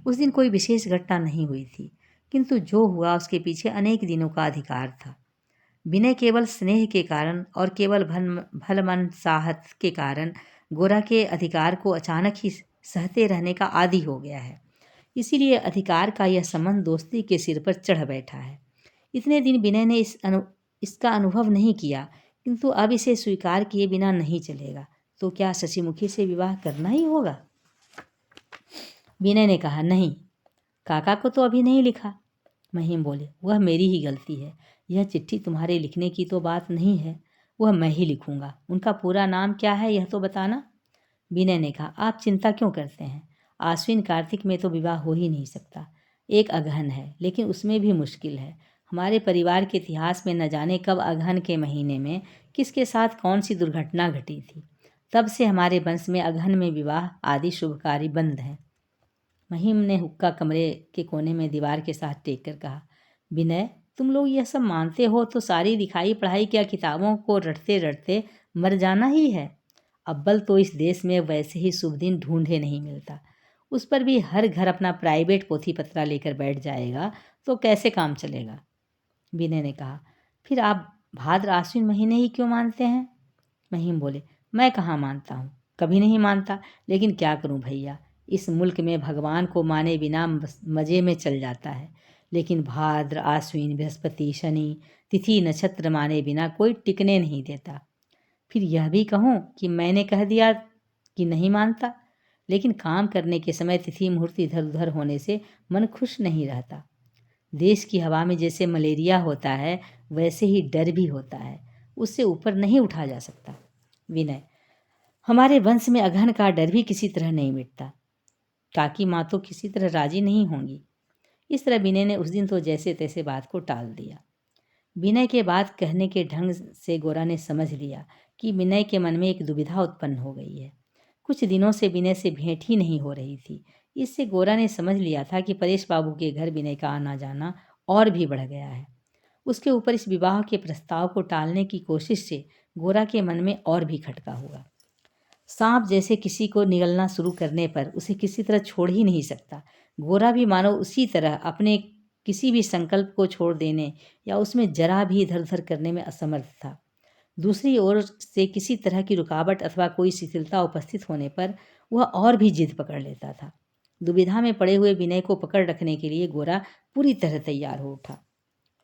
उस दिन कोई विशेष घटना नहीं हुई थी, किंतु जो हुआ उसके पीछे अनेक दिनों का अधिकार था। विनय केवल स्नेह के कारण और केवल भलमन साहत के कारण गोरा के अधिकार को अचानक ही सहते रहने का आदी हो गया है। इसीलिए अधिकार का यह संबंध दोस्ती के सिर पर चढ़ बैठा है। इतने दिन विनय ने इसका अनुभव नहीं किया, किंतु अब इसे स्वीकार किए बिना नहीं चलेगा। तो क्या शशिमुखी से विवाह करना ही होगा? विनय ने कहा, नहीं, काका को तो अभी नहीं लिखा। महिम बोले, वह मेरी ही गलती है। यह चिट्ठी तुम्हारे लिखने की तो बात नहीं है, वह मैं ही लिखूंगा। उनका पूरा नाम क्या है यह तो बताना। विनय ने कहा, आप चिंता क्यों करते हैं? आश्विन कार्तिक में तो विवाह हो ही नहीं सकता। एक अगहन है, लेकिन उसमें भी मुश्किल है। हमारे परिवार के इतिहास में न जाने कब अगहन के महीने में किसके साथ कौन सी दुर्घटना घटी थी। तब से हमारे वंश में अगहन में विवाह आदि शुभ कार्य बंद हैं। महिम ने हुक्का कमरे के कोने में दीवार के साथ टेक कर कहा, विनय, तुम लोग यह सब मानते हो तो सारी लिखाई पढ़ाई क्या किताबों को रटते रटते मर जाना ही है? अव्वल तो इस देश में वैसे ही शुभ दिन ढूंढे नहीं मिलता, उस पर भी हर घर अपना प्राइवेट पोथी पत्रा लेकर बैठ जाएगा तो कैसे काम चलेगा? विनय ने कहा, फिर आप भाद्र आश्विन महीने ही क्यों मानते हैं? महिम बोले, मैं कहाँ मानता हूँ, कभी नहीं मानता, लेकिन क्या करूँ भैया, इस मुल्क में भगवान को माने बिना मज़े में चल जाता है। लेकिन भाद्र आश्विन बृहस्पति शनि तिथि नक्षत्र माने बिना कोई टिकने नहीं देता। फिर यह भी कहूँ कि मैंने कह दिया कि नहीं मानता, लेकिन काम करने के समय तिथि मुहूर्त इधर उधर होने से मन खुश नहीं रहता। देश की हवा में जैसे मलेरिया होता है वैसे ही डर भी होता है, उससे ऊपर नहीं उठा जा सकता। विनय, हमारे वंश में अगहन का डर भी किसी तरह नहीं मिटता। काकी माँ तो किसी तरह राजी नहीं होंगी। इस तरह विनय ने उस दिन तो जैसे तैसे बात को टाल दिया। विनय के बात कहने के ढंग से गोरा ने समझ लिया कि विनय के मन में एक दुविधा उत्पन्न हो गई है। कुछ दिनों से विनय से भेंट ही नहीं हो रही थी। इससे गोरा ने समझ लिया था कि परेश बाबू के घर विनय का आना जाना और भी बढ़ गया है। उसके ऊपर इस विवाह के प्रस्ताव को टालने की कोशिश से गोरा के मन में और भी खटका हुआ। सांप जैसे किसी को निगलना शुरू करने पर उसे किसी तरह छोड़ ही नहीं सकता, गोरा भी मानो उसी तरह अपने किसी भी संकल्प को छोड़ देने या उसमें जरा भी इधर उधर करने में असमर्थ था। दूसरी ओर से किसी तरह की रुकावट अथवा कोई शिथिलता उपस्थित होने पर वह और भी जिद पकड़ लेता था। दुविधा में पड़े हुए विनय को पकड़ रखने के लिए गोरा पूरी तरह तैयार हो उठा।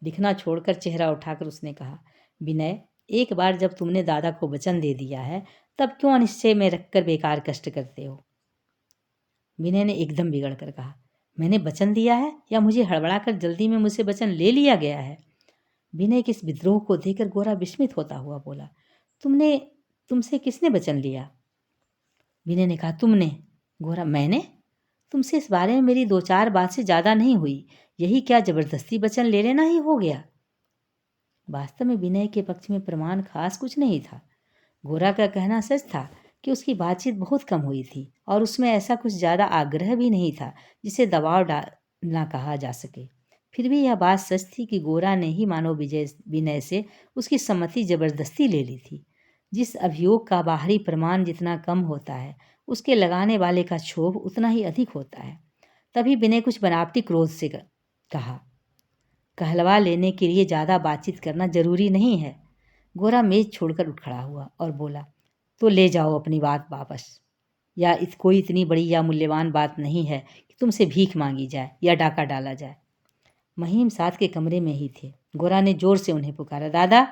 लिखना छोड़कर चेहरा उठाकर उसने कहा, विनय, एक बार जब तुमने दादा को वचन दे दिया है तब क्यों अनिश्चय में रखकर बेकार कष्ट करते हो? विनय ने एकदम बिगड़ कर कहा, मैंने वचन दिया है या मुझे हड़बड़ाकर जल्दी में मुझसे वचन ले लिया गया है? विनय के इस विद्रोह को देखकर गोरा विस्मित होता हुआ बोला, तुमसे किसने वचन लिया? विनय ने कहा, तुमने। गोरा, मैंने? तुमसे इस बारे में मेरी 2-4 बात से ज़्यादा नहीं हुई, यही क्या जबरदस्ती वचन ले लेना ही हो गया? वास्तव में विनय के पक्ष में प्रमाण खास कुछ नहीं था। गोरा का कहना सच था कि उसकी बातचीत बहुत कम हुई थी और उसमें ऐसा कुछ ज़्यादा आग्रह भी नहीं था जिसे दबाव डालना कहा जा सके। फिर भी यह बात सच थी कि गोरा ने ही मानव विनय से उसकी सम्मति जबरदस्ती ले ली थी। जिस अभियोग का बाहरी प्रमाण जितना कम होता है उसके लगाने वाले का क्षोभ उतना ही अधिक होता है। तभी विनय कुछ बनावटी क्रोध से कहा, कहलवा लेने के लिए ज़्यादा बातचीत करना जरूरी नहीं है। गोरा मेज छोड़कर उठ खड़ा हुआ और बोला, तो ले जाओ अपनी बात वापस, या कोई इतनी बड़ी या मूल्यवान बात नहीं है कि तुमसे भीख मांगी जाए या डाका डाला जाए। महिम साथ के कमरे में ही थे। गोरा ने जोर से उन्हें पुकारा, दादा।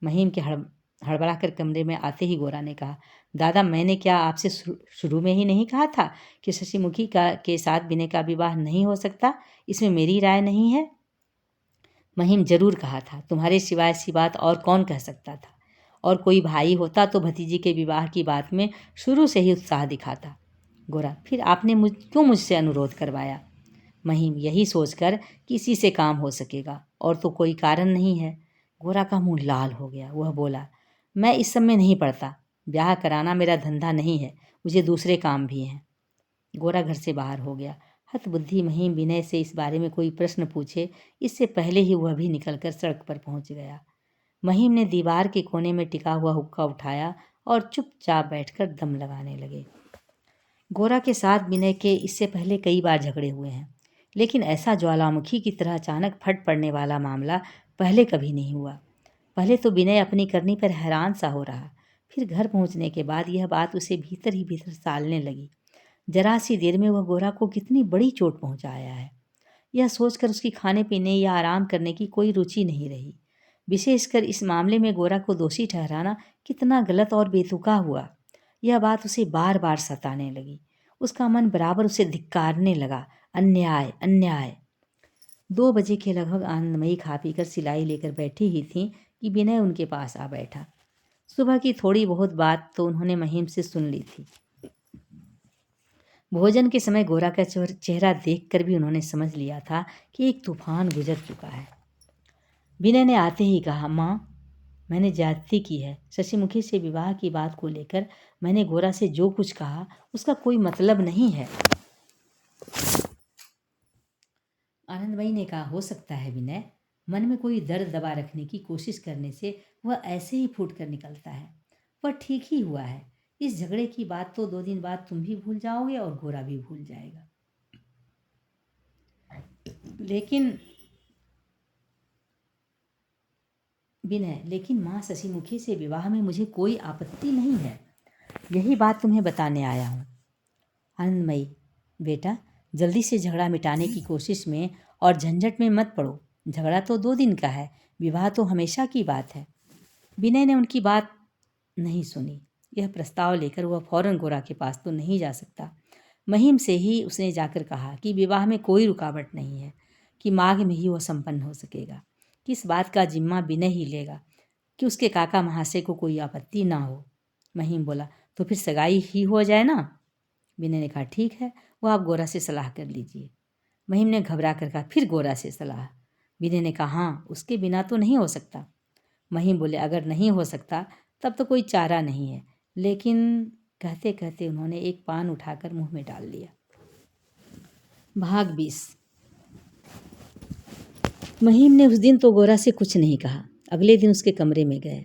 महिम के हड़बड़ा कर कमरे में आते ही गोरा ने कहा, दादा, मैंने क्या आपसे शुरू में ही नहीं कहा था कि शशिमुखी के साथ विनय का विवाह नहीं हो सकता? इसमें मेरी राय नहीं है। महिम, जरूर कहा था, तुम्हारे सिवाय ऐसी बात और कौन कह सकता था? और कोई भाई होता तो भतीजी के विवाह की बात में शुरू से ही उत्साह दिखाता। गोरा, फिर आपने क्यों मुझसे अनुरोध करवाया? महिम, यही सोचकर कि इसी से काम हो सकेगा, और तो कोई कारण नहीं है। गोरा का मुंह लाल हो गया। वह बोला, मैं इस सब में नहीं पड़ता, ब्याह कराना मेरा धंधा नहीं है, मुझे दूसरे काम भी हैं। गोरा घर से बाहर हो गया। हतबुद्धि महिम विनय से इस बारे में कोई प्रश्न पूछे इससे पहले ही वह भी निकलकर सड़क पर पहुंच गया। महिम ने दीवार के कोने में टिका हुआ हुक्का उठाया और चुपचाप बैठकर दम लगाने लगे। गोरा के साथ विनय के इससे पहले कई बार झगड़े हुए हैं, लेकिन ऐसा ज्वालामुखी की तरह अचानक फट पड़ने वाला मामला पहले कभी नहीं हुआ। पहले तो विनय अपनी करनी पर हैरान सा हो रहा, फिर घर पहुंचने के बाद यह बात उसे भीतर ही भीतर सालने लगी। जरा सी देर में वह गोरा को कितनी बड़ी चोट पहुंचाया है, यह सोचकर उसकी खाने पीने या आराम करने की कोई रुचि नहीं रही। विशेषकर इस मामले में गोरा को दोषी ठहराना कितना गलत और बेतुका हुआ, यह बात उसे बार बार सताने लगी। उसका मन बराबर उसे धिक्कारने लगा। अन्याय अन्याय। 2 बजे के लगभग आनंदमयी खा पीकर सिलाई लेकर बैठी ही थी कि विनय उनके पास आ बैठा। सुबह की थोड़ी बहुत बात तो उन्होंने महिम से सुन ली थी। भोजन के समय गोरा का चेहरा देखकर भी उन्होंने समझ लिया था कि एक तूफान गुजर चुका है। विनय ने आते ही कहा, माँ, मैंने ज्यादती की है। शशिमुखी से विवाह की बात को लेकर मैंने गोरा से जो कुछ कहा उसका कोई मतलब नहीं है। आनंदमयी ने कहा, हो सकता है विनय, मन में कोई दर्द दबा रखने की कोशिश करने से वह ऐसे ही फूट कर निकलता है। वह ठीक ही हुआ है। इस झगड़े की बात तो 2 दिन बाद तुम भी भूल जाओगे और गोरा भी भूल जाएगा। लेकिन माँ, शशिमुखी से विवाह में मुझे कोई आपत्ति नहीं है। यही बात तुम्हें बताने आया हूँ। आनंदमयी, बेटा, जल्दी से झगड़ा मिटाने की कोशिश में और झंझट में मत पड़ो। झगड़ा तो 2 दिन का है, विवाह तो हमेशा की बात है। विनय ने उनकी बात नहीं सुनी। यह प्रस्ताव लेकर वह फौरन गोरा के पास तो नहीं जा सकता। महिम से ही उसने जाकर कहा कि विवाह में कोई रुकावट नहीं है, कि माघ में ही वह संपन्न हो सकेगा। किस बात का जिम्मा विनय ही लेगा कि उसके काका महाशय को कोई आपत्ति ना हो। महिम बोला, तो फिर सगाई ही हो जाए ना। विनय ने कहा, ठीक है, वो आप गोरा से सलाह कर लीजिए। महिम ने घबरा कर कहा, फिर गोरा से सलाह? विनय ने कहा, हाँ, उसके बिना तो नहीं हो सकता। महिम बोले, अगर नहीं हो सकता तब तो कोई चारा नहीं है। लेकिन कहते कहते उन्होंने एक पान उठाकर मुंह में डाल लिया। भाग 20। महिम ने उस दिन तो गोरा से कुछ नहीं कहा। अगले दिन उसके कमरे में गए।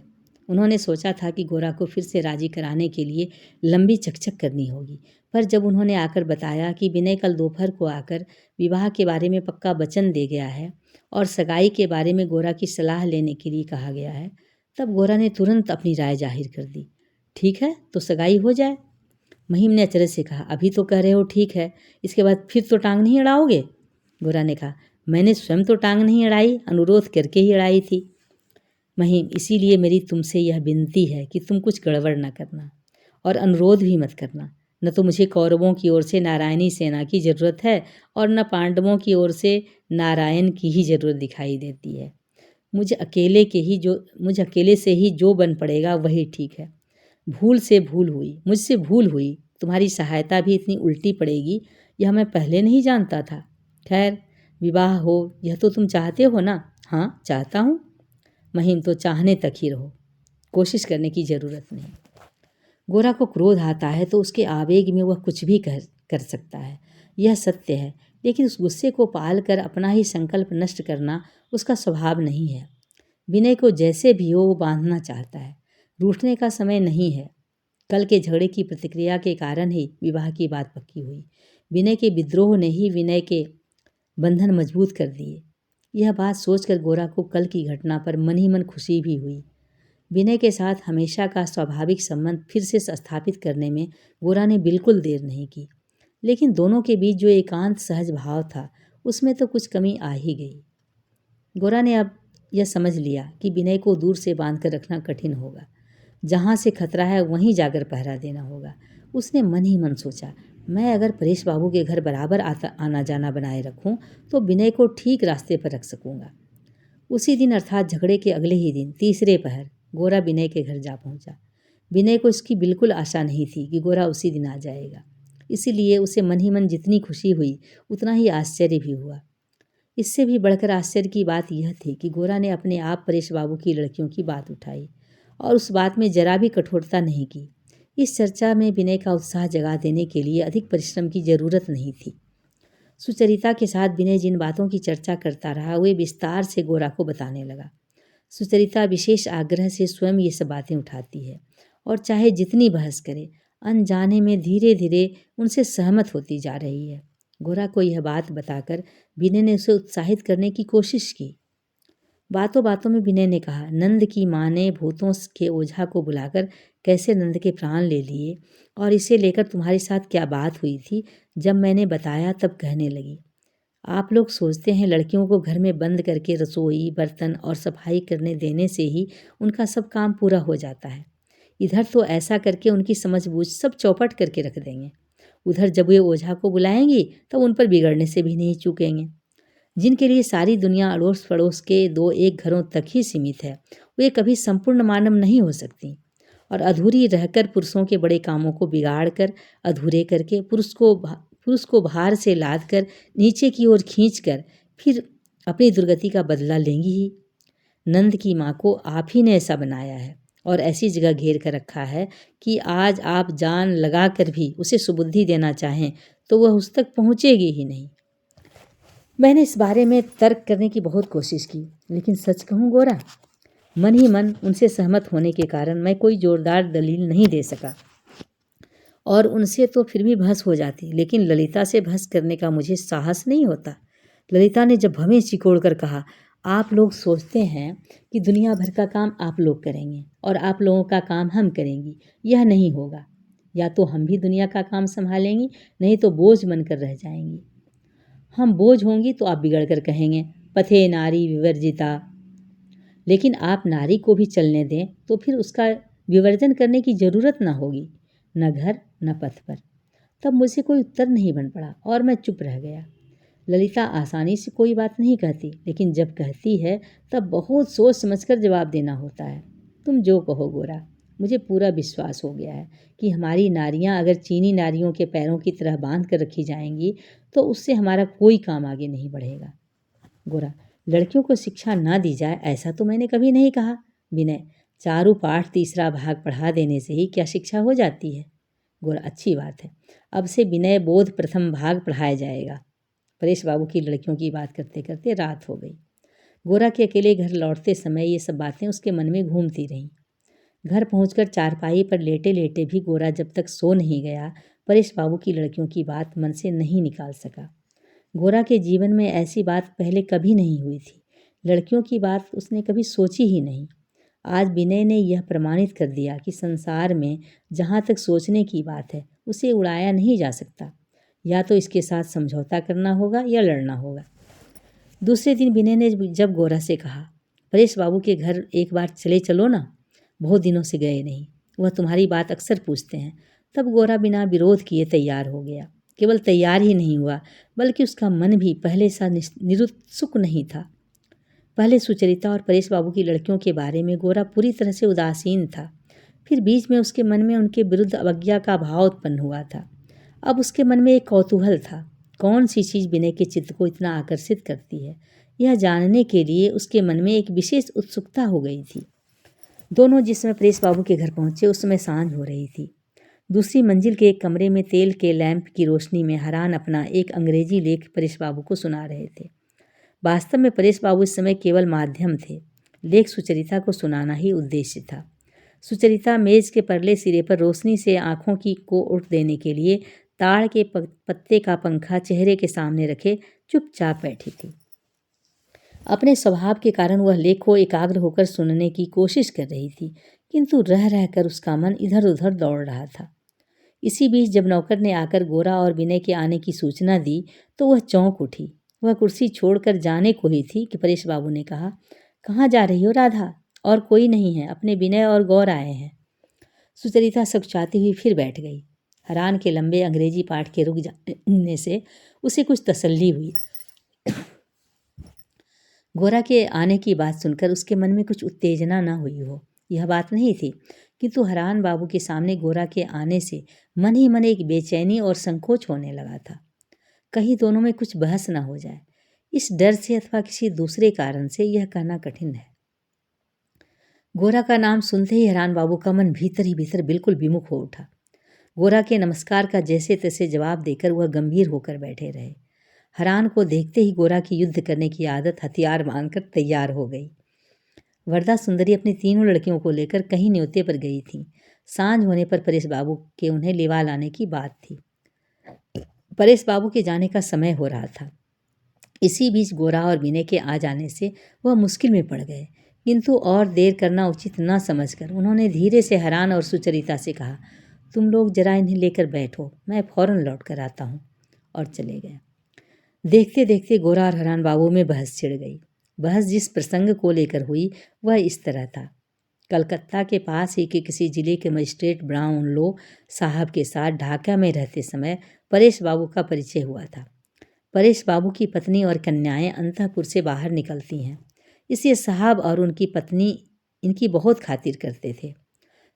उन्होंने सोचा था कि गोरा को फिर से राजी कराने के लिए लंबी चकचक करनी होगी, पर जब उन्होंने आकर बताया कि विनय कल दोपहर को आकर विवाह के बारे में पक्का वचन दे गया है और सगाई के बारे में गोरा की सलाह लेने के लिए कहा गया है, तब गोरा ने तुरंत अपनी राय जाहिर कर दी। ठीक है, तो सगाई हो जाए। महिम ने अचरज से कहा, अभी तो कह रहे हो ठीक है, इसके बाद फिर तो टांग नहीं अड़ाओगे? गोरा ने कहा, मैंने स्वयं तो टांग नहीं अड़ाई, अनुरोध करके ही अड़ाई थी। महिम, इसीलिए मेरी तुमसे यह विनती है कि तुम कुछ गड़बड़ न करना और अनुरोध भी मत करना। न तो मुझे कौरवों की ओर से नारायणी सेना की ज़रूरत है और न पांडवों की ओर से नारायण की ही ज़रूरत दिखाई देती है। मुझ अकेले से ही जो बन पड़ेगा वही ठीक है। मुझसे भूल हुई, तुम्हारी सहायता भी इतनी उल्टी पड़ेगी यह मैं पहले नहीं जानता था। खैर, विवाह हो यह तो तुम चाहते हो ना? हाँ, चाहता हूँ। महिम, तो चाहने तक ही रहो, कोशिश करने की ज़रूरत नहीं। गोरा को क्रोध आता है तो उसके आवेग में वह कुछ भी कर सकता है, यह सत्य है, लेकिन उस गुस्से को पाल कर अपना ही संकल्प नष्ट करना उसका स्वभाव नहीं है। विनय को जैसे भी हो वो बांधना चाहता है, रूठने का समय नहीं है। कल के झगड़े की प्रतिक्रिया के कारण ही विवाह की बात पक्की हुई। विनय के विद्रोह ने ही विनय के बंधन मजबूत कर दिए। यह बात सोचकर गोरा को कल की घटना पर मन ही मन खुशी भी हुई। विनय के साथ हमेशा का स्वाभाविक संबंध फिर से स्थापित करने में गोरा ने बिल्कुल देर नहीं की, लेकिन दोनों के बीच जो एकांत सहज भाव था उसमें तो कुछ कमी आ ही गई। गोरा ने अब यह समझ लिया कि विनय को दूर से बांध कर रखना कठिन होगा। जहाँ से खतरा है वहीं जाकर पहरा देना होगा। उसने मन ही मन सोचा, मैं अगर परेश बाबू के घर बराबर आना जाना बनाए रखूं तो विनय को ठीक रास्ते पर रख सकूंगा। उसी दिन अर्थात झगड़े के अगले ही दिन तीसरे पहर गोरा विनय के घर जा पहुंचा। विनय को इसकी बिल्कुल आशा नहीं थी कि गोरा उसी दिन आ जाएगा, इसीलिए उसे मन ही मन जितनी खुशी हुई उतना ही आश्चर्य भी हुआ। इससे भी बढ़कर आश्चर्य की बात यह थी कि गोरा ने अपने आप परेश बाबू की लड़कियों की बात उठाई और उस बात में जरा भी कठोरता नहीं की। इस चर्चा में विनय का उत्साह जगा देने के लिए अधिक परिश्रम की जरूरत नहीं थी। सुचरिता के साथ विनय जिन बातों की चर्चा करता रहा वे विस्तार से गोरा को बताने लगा। सुचरिता विशेष आग्रह से स्वयं ये सब बातें उठाती है और चाहे जितनी बहस करे अनजाने में धीरे धीरे उनसे सहमत होती जा रही है। गोरा को यह बात बताकर विनय ने उसे उत्साहित करने की कोशिश की। बातों बातों में विनय ने कहा, नंद की माँ ने भूतों के ओझा को बुलाकर कैसे नंद के प्राण ले लिए और इसे लेकर तुम्हारे साथ क्या बात हुई थी। जब मैंने बताया तब कहने लगी, आप लोग सोचते हैं लड़कियों को घर में बंद करके रसोई बर्तन और सफाई करने देने से ही उनका सब काम पूरा हो जाता है। इधर तो ऐसा करके उनकी समझ बूझ सब चौपट करके रख देंगे। उधर जब वे ओझा को बुलाएंगी तब उन पर बिगड़ने से भी नहीं चूकेंगे। जिनके लिए सारी दुनिया अड़ोस पड़ोस के दो एक घरों तक ही सीमित है वे कभी संपूर्ण मानव नहीं हो सकती और अधूरी रहकर पुरुषों के बड़े कामों को बिगाड़ कर अधूरे करके पुरुष को भार से लाद कर नीचे की ओर खींच कर फिर अपनी दुर्गति का बदला लेंगी ही। नंद की माँ को आप ही ने ऐसा बनाया है और ऐसी जगह घेर कर रखा है कि आज आप जान लगा कर भी उसे सुबुद्धि देना चाहें तो वह उस तक पहुँचेगी ही नहीं। मैंने इस बारे में तर्क करने की बहुत कोशिश की, लेकिन सच कहूँ गोरा, मन ही मन उनसे सहमत होने के कारण मैं कोई जोरदार दलील नहीं दे सका और उनसे तो फिर भी बहस हो जाती, लेकिन ललिता से बहस करने का मुझे साहस नहीं होता। ललिता ने जब भवें चिकोड़ कर कहा, आप लोग सोचते हैं कि दुनिया भर का काम आप लोग करेंगे और आप लोगों का काम हम करेंगी, यह नहीं होगा। या तो हम भी दुनिया का काम संभालेंगी, नहीं तो बोझ बनकर रह जाएंगी। हम बोझ होंगी तो आप बिगड़ कर कहेंगे पथे नारी विवर्जिता, लेकिन आप नारी को भी चलने दें तो फिर उसका विवर्जन करने की ज़रूरत ना होगी, न घर न पथ पर। तब मुझे कोई उत्तर नहीं बन पड़ा और मैं चुप रह गया। ललिता आसानी से कोई बात नहीं कहती, लेकिन जब कहती है तब बहुत सोच समझकर जवाब देना होता है। तुम जो कहो गोरा, मुझे पूरा विश्वास हो गया है कि हमारी नारियां अगर चीनी नारियों के पैरों की तरह बांध कर रखी जाएंगी तो उससे हमारा कोई काम आगे नहीं बढ़ेगा। गोरा, लड़कियों को शिक्षा ना दी जाए ऐसा तो मैंने कभी नहीं कहा। विनय, चारू पाठ तीसरा भाग पढ़ा देने से ही क्या शिक्षा हो जाती है। गोरा, अच्छी बात है, अब से विनय बोध प्रथम भाग पढ़ाया जाएगा। परेश बाबू की लड़कियों की बात करते करते रात हो गई। गोरा के अकेले घर लौटते समय ये सब बातें उसके मन में घूमती रहीं। घर पहुंचकर चारपाई पर लेटे लेटे भी गोरा जब तक सो नहीं गया परेश बाबू की लड़कियों की बात मन से नहीं निकाल सका। गोरा के जीवन में ऐसी बात पहले कभी नहीं हुई थी। लड़कियों की बात उसने कभी सोची ही नहीं। आज विनय ने यह प्रमाणित कर दिया कि संसार में जहाँ तक सोचने की बात है उसे उड़ाया नहीं जा सकता। या तो इसके साथ समझौता करना होगा या लड़ना होगा। दूसरे दिन विनय ने जब गोरा से कहा, परेश बाबू के घर एक बार चले चलो ना, बहुत दिनों से गए नहीं, वह तुम्हारी बात अक्सर पूछते हैं, तब गोरा बिना विरोध किए तैयार हो गया। केवल तैयार ही नहीं हुआ बल्कि उसका मन भी पहले सा निरुत्सुक नहीं था। पहले सुचरिता और परेश बाबू की लड़कियों के बारे में गोरा पूरी तरह से उदासीन था, फिर बीच में उसके मन में उनके विरुद्ध अवज्ञा का भाव उत्पन्न हुआ था। अब उसके मन में एक कौतूहल था, कौन सी चीज़ विनय के चित्त को इतना आकर्षित करती है, यह जानने के लिए उसके मन में एक विशेष उत्सुकता हो गई थी। दोनों जिस समय परेश बाबू के घर पहुँचे उस समय सांझ हो रही थी। दूसरी मंजिल के एक कमरे में तेल के लैंप की रोशनी में हरान अपना एक अंग्रेजी लेख परेश बाबू को सुना रहे थे। वास्तव में परेश बाबू इस समय केवल माध्यम थे, लेख सुचरिता को सुनाना ही उद्देश्य था। सुचरिता मेज के परले सिरे पर रोशनी से आँखों की को उठ देने के लिए ताड़ के पत्ते का पंखा चेहरे के सामने रखे चुपचाप बैठी थी। अपने स्वभाव के कारण वह लेख को एकाग्र होकर सुनने की कोशिश कर रही थी, किंतु रह रहकर उसका मन इधर उधर दौड़ रहा था। इसी बीच जब नौकर ने आकर गोरा और विनय के आने की सूचना दी तो वह चौंक उठी। वह कुर्सी छोड़कर जाने को ही थी कि परेश बाबू ने कहा, कहाँ जा रही हो राधा? और कोई नहीं है, अपने विनय और गौर आए हैं। सुचरिता सकचाती हुई फिर बैठ गई। हरान के लंबे अंग्रेजी पाठ के रुक जाने से उसे कुछ तसल्ली हुई। गोरा के आने की बात सुनकर उसके मन में कुछ उत्तेजना न हुई हो, यह बात नहीं थी, किंतु हरान बाबू के सामने गोरा के आने से मन ही मन एक बेचैनी और संकोच होने लगा था। कहीं दोनों में कुछ बहस न हो जाए, इस डर से अथवा किसी दूसरे कारण से यह कहना कठिन है। गोरा का नाम सुनते ही हरान बाबू का मन भीतर ही भीतर बिल्कुल विमुख हो उठा। गोरा के नमस्कार का जैसे तैसे जवाब देकर वह गंभीर होकर बैठे रहे। हरान को देखते ही गोरा की युद्ध करने की आदत हथियार मानकर तैयार हो गई। वरदा सुंदरी अपनी तीनों लड़कियों को लेकर कहीं न्योते पर गई थी। सांझ होने पर परेश बाबू के उन्हें लेवा लाने की बात थी। परेश बाबू के जाने का समय हो रहा था। इसी बीच गोरा और विनय के आ जाने से वह मुश्किल में पड़ गए, किंतु और देर करना उचित न समझकर उन्होंने धीरे से हरान और सुचरिता से कहा, तुम लोग जरा इन्हें लेकर बैठो, मैं फौरन लौट कर आता हूँ, और चले गए। देखते देखते गोरा और हरान बाबू में बहस छिड़ गई। बहस जिस प्रसंग को लेकर हुई वह इस तरह था। कलकत्ता के पास ही के किसी जिले के मजिस्ट्रेट ब्राउनलो साहब के साथ ढाका में रहते समय परेश बाबू का परिचय हुआ था। परेश बाबू की पत्नी और कन्याएं अंतःपुर से बाहर निकलती हैं, इसलिए साहब और उनकी पत्नी इनकी बहुत खातिर करते थे।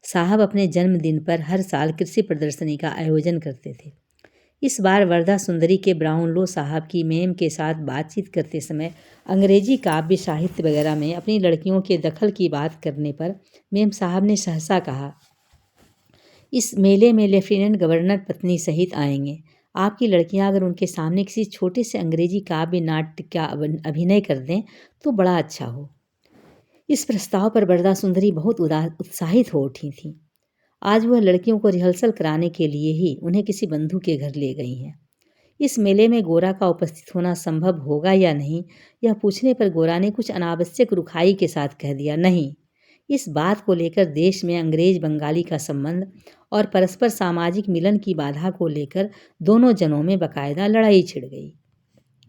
साहब अपने जन्मदिन पर हर साल कृषि प्रदर्शनी का आयोजन करते थे। इस बार वरदा सुंदरी के ब्राउनलो साहब की मेम के साथ बातचीत करते समय अंग्रेजी काव्य साहित्य वगैरह में अपनी लड़कियों के दखल की बात करने पर मेम साहब ने सहसा कहा, इस मेले में लेफ्टिनेंट गवर्नर पत्नी सहित आएंगे। आपकी लड़कियां अगर उनके सामने किसी छोटे से अंग्रेजी काव्य नाट्य का अभिनय कर दें तो बड़ा अच्छा हो। इस प्रस्ताव पर वरदा सुंदरी बहुत उत्साहित हो उठी थी। आज वह लड़कियों को रिहर्सल कराने के लिए ही उन्हें किसी बंधु के घर ले गई हैं। इस मेले में गोरा का उपस्थित होना संभव होगा या नहीं, यह पूछने पर गोरा ने कुछ अनावश्यक रुखाई के साथ कह दिया, नहीं। इस बात को लेकर देश में अंग्रेज बंगाली का संबंध और परस्पर सामाजिक मिलन की बाधा को लेकर दोनों जनों में बाकायदा लड़ाई छिड़ गई।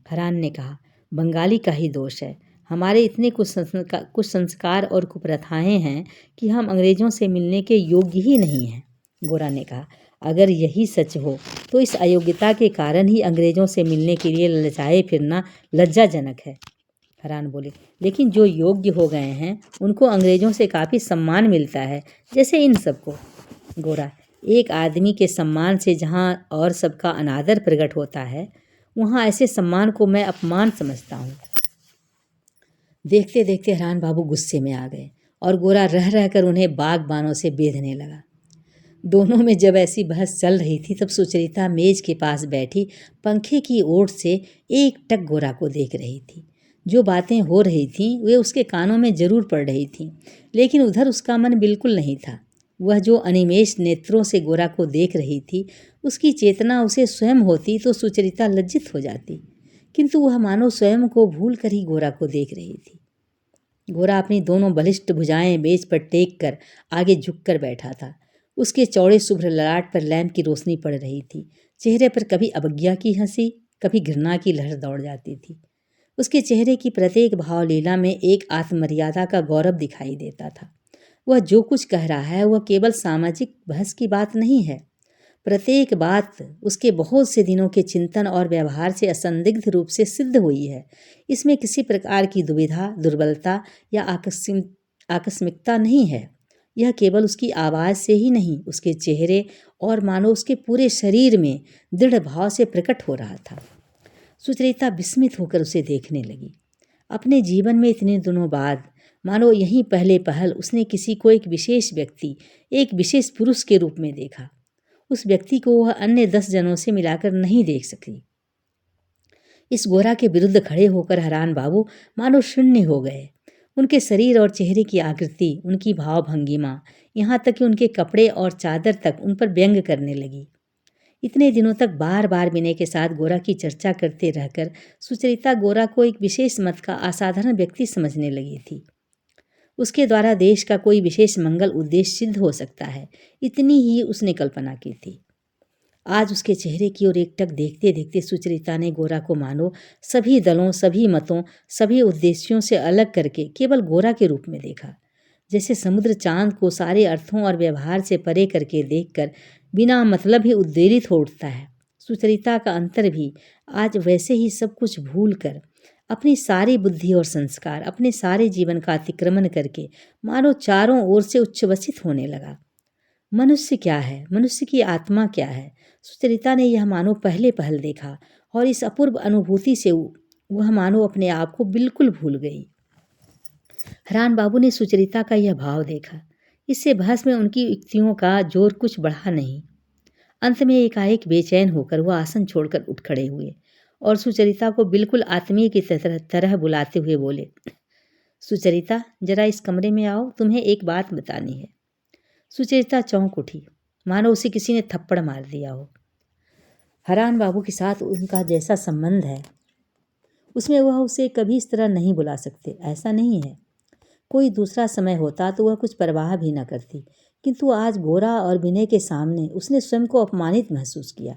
हरान ने कहा, बंगाली का ही दोष है। हमारे इतने कुछ संस्कार और कुप्रथाएं हैं कि हम अंग्रेजों से मिलने के योग्य ही नहीं हैं। गोरा ने कहा, अगर यही सच हो तो इस अयोग्यता के कारण ही अंग्रेजों से मिलने के लिए ललचाए फिरना लज्जाजनक है। हरान बोले, लेकिन जो योग्य हो गए हैं उनको अंग्रेजों से काफ़ी सम्मान मिलता है, जैसे इन सबको। गोरा, एक आदमी के सम्मान से जहाँ और सबका अनादर प्रकट होता है, वहाँ ऐसे सम्मान को मैं अपमान समझता हूँ। देखते देखते हरान बाबू गुस्से में आ गए और गोरा रह रहकर उन्हें बागबानों से बेधने लगा। दोनों में जब ऐसी बहस चल रही थी तब सुचरिता मेज के पास बैठी पंखे की ओट से एकटक गोरा को देख रही थी। जो बातें हो रही थीं वे उसके कानों में जरूर पड़ रही थीं, लेकिन उधर उसका मन बिल्कुल नहीं था। वह जो अनिमेष नेत्रों से गोरा को देख रही थी, उसकी चेतना उसे स्वयं होती तो सुचरिता लज्जित हो जाती, किंतु वह मानो स्वयं को भूल कर ही गोरा को देख रही थी। गोरा अपनी दोनों बलिष्ठ भुजाएं मेज पर टेक कर आगे झुककर बैठा था। उसके चौड़े शुभ्र ललाट पर लैंप की रोशनी पड़ रही थी। चेहरे पर कभी अवज्ञा की हंसी, कभी घृणा की लहर दौड़ जाती थी। उसके चेहरे की प्रत्येक भावलीला में एक आत्ममर्यादा का गौरव दिखाई देता था। वह जो कुछ कह रहा है वह केवल सामाजिक बहस की बात नहीं है। प्रत्येक बात उसके बहुत से दिनों के चिंतन और व्यवहार से असंदिग्ध रूप से सिद्ध हुई है। इसमें किसी प्रकार की दुविधा, दुर्बलता या आकस्मिकता नहीं है। यह केवल उसकी आवाज़ से ही नहीं, उसके चेहरे और मानो उसके पूरे शरीर में दृढ़ भाव से प्रकट हो रहा था। सुचरिता विस्मित होकर उसे देखने लगी। अपने जीवन में इतने दिनों बाद मानो यहीं पहले पहल उसने किसी को एक विशेष व्यक्ति, एक विशेष पुरुष के रूप में देखा। उस व्यक्ति को वह अन्य 10 जनों से मिलाकर नहीं देख सकी। इस गोरा के विरुद्ध खड़े होकर हरान बाबू मानो शून्य हो गए। उनके शरीर और चेहरे की आकृति, उनकी भाव भंगिमा, यहाँ तक कि उनके कपड़े और चादर तक उन पर व्यंग करने लगी। इतने दिनों तक बार बार विनय के साथ गोरा की चर्चा करते रहकर सुचरिता गोरा को एक विशेष मत का असाधारण व्यक्ति समझने लगी थी। उसके द्वारा देश का कोई विशेष मंगल उद्देश्य सिद्ध हो सकता है, इतनी ही उसने कल्पना की थी। आज उसके चेहरे की ओर एकटक देखते देखते सुचरिता ने गोरा को मानो सभी दलों, सभी मतों, सभी उद्देश्यों से अलग करके केवल गोरा के रूप में देखा। जैसे समुद्र चांद को सारे अर्थों और व्यवहार से परे करके देखकर बिना मतलब ही उद्वेलित हो उठता है। सुचरिता का अंतर भी आज वैसे ही सब कुछ भूल कर, अपनी सारी बुद्धि और संस्कार, अपने सारे जीवन का अतिक्रमण करके मानो चारों ओर से उच्छ्वसित होने लगा। मनुष्य क्या है, मनुष्य की आत्मा क्या है, सुचरिता ने यह मानो पहले पहल देखा और इस अपूर्व अनुभूति से वह मानो अपने आप को बिल्कुल भूल गई। हरान बाबू ने सुचरिता का यह भाव देखा। इससे बहस में उनकी युक्तियों का जोर कुछ बढ़ा नहीं। अंत में एकाएक बेचैन होकर वह आसन छोड़कर उठ खड़े हुए और सुचरिता को बिल्कुल आत्मीय की तरह बुलाते हुए बोले, सुचरिता, जरा इस कमरे में आओ, तुम्हें एक बात बतानी है। सुचरिता चौंक उठी, मानो उसे किसी ने थप्पड़ मार दिया हो। हरान बाबू के साथ उनका जैसा संबंध है उसमें वह उसे कभी इस तरह नहीं बुला सकते, ऐसा नहीं है। कोई दूसरा समय होता तो वह कुछ परवाह भी न करती, किंतु आज गोरा और विनय के सामने उसने स्वयं को अपमानित महसूस किया।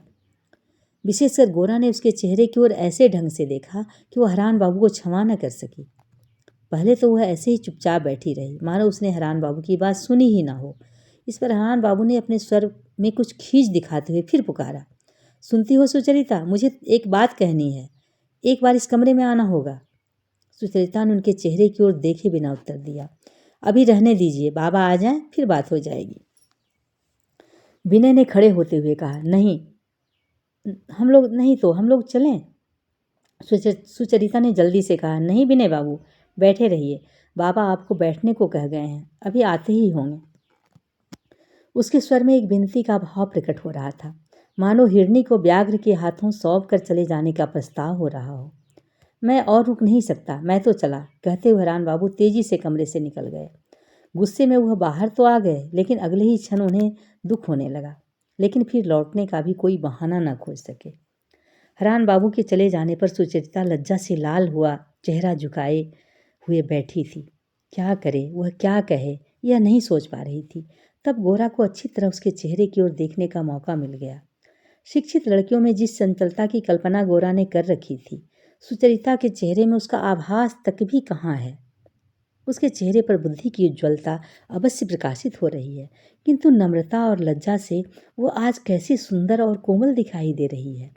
विशेषकर गोरा ने उसके चेहरे की ओर ऐसे ढंग से देखा कि वह हरान बाबू को क्षमा न कर सकी। पहले तो वह ऐसे ही चुपचाप बैठी रही, मानो उसने हरान बाबू की बात सुनी ही ना हो। इस पर हरान बाबू ने अपने स्वर में कुछ खींच दिखाते हुए फिर पुकारा, सुनती हो सुचरिता, मुझे एक बात कहनी है, एक बार इस कमरे में आना होगा। सुचरिता ने उनके चेहरे की ओर देखे बिना उत्तर दिया, अभी रहने दीजिए, बाबा आ जाएं, फिर बात हो जाएगी। विनय ने खड़े होते हुए कहा, नहीं, हम लोग चलें। सुचरिता ने जल्दी से कहा, नहीं विनय बाबू, बैठे रहिए, बाबा आपको बैठने को कह गए हैं, अभी आते ही होंगे। उसके स्वर में एक विनती का भाव प्रकट हो रहा था, मानो हिरनी को व्याघ्र के हाथों सौंप कर चले जाने का प्रस्ताव हो रहा हो। मैं और रुक नहीं सकता, मैं तो चला, कहते हुए हरान बाबू तेजी से कमरे से निकल गए। गुस्से में वह बाहर तो आ गए, लेकिन अगले ही क्षण उन्हें दुख होने लगा, लेकिन फिर लौटने का भी कोई बहाना न खोज सके। हरान बाबू के चले जाने पर सुचरिता लज्जा से लाल हुआ चेहरा झुकाए हुए बैठी थी। क्या करे, वह क्या कहे, यह नहीं सोच पा रही थी। तब गोरा को अच्छी तरह उसके चेहरे की ओर देखने का मौका मिल गया। शिक्षित लड़कियों में जिस चंचलता की कल्पना गोरा ने कर रखी थी, सुचरिता के चेहरे में उसका आभास तक भी कहाँ है। उसके चेहरे पर बुद्धि की उज्ज्वलता अवश्य प्रकाशित हो रही है, किंतु नम्रता और लज्जा से वो आज कैसी सुंदर और कोमल दिखाई दे रही है।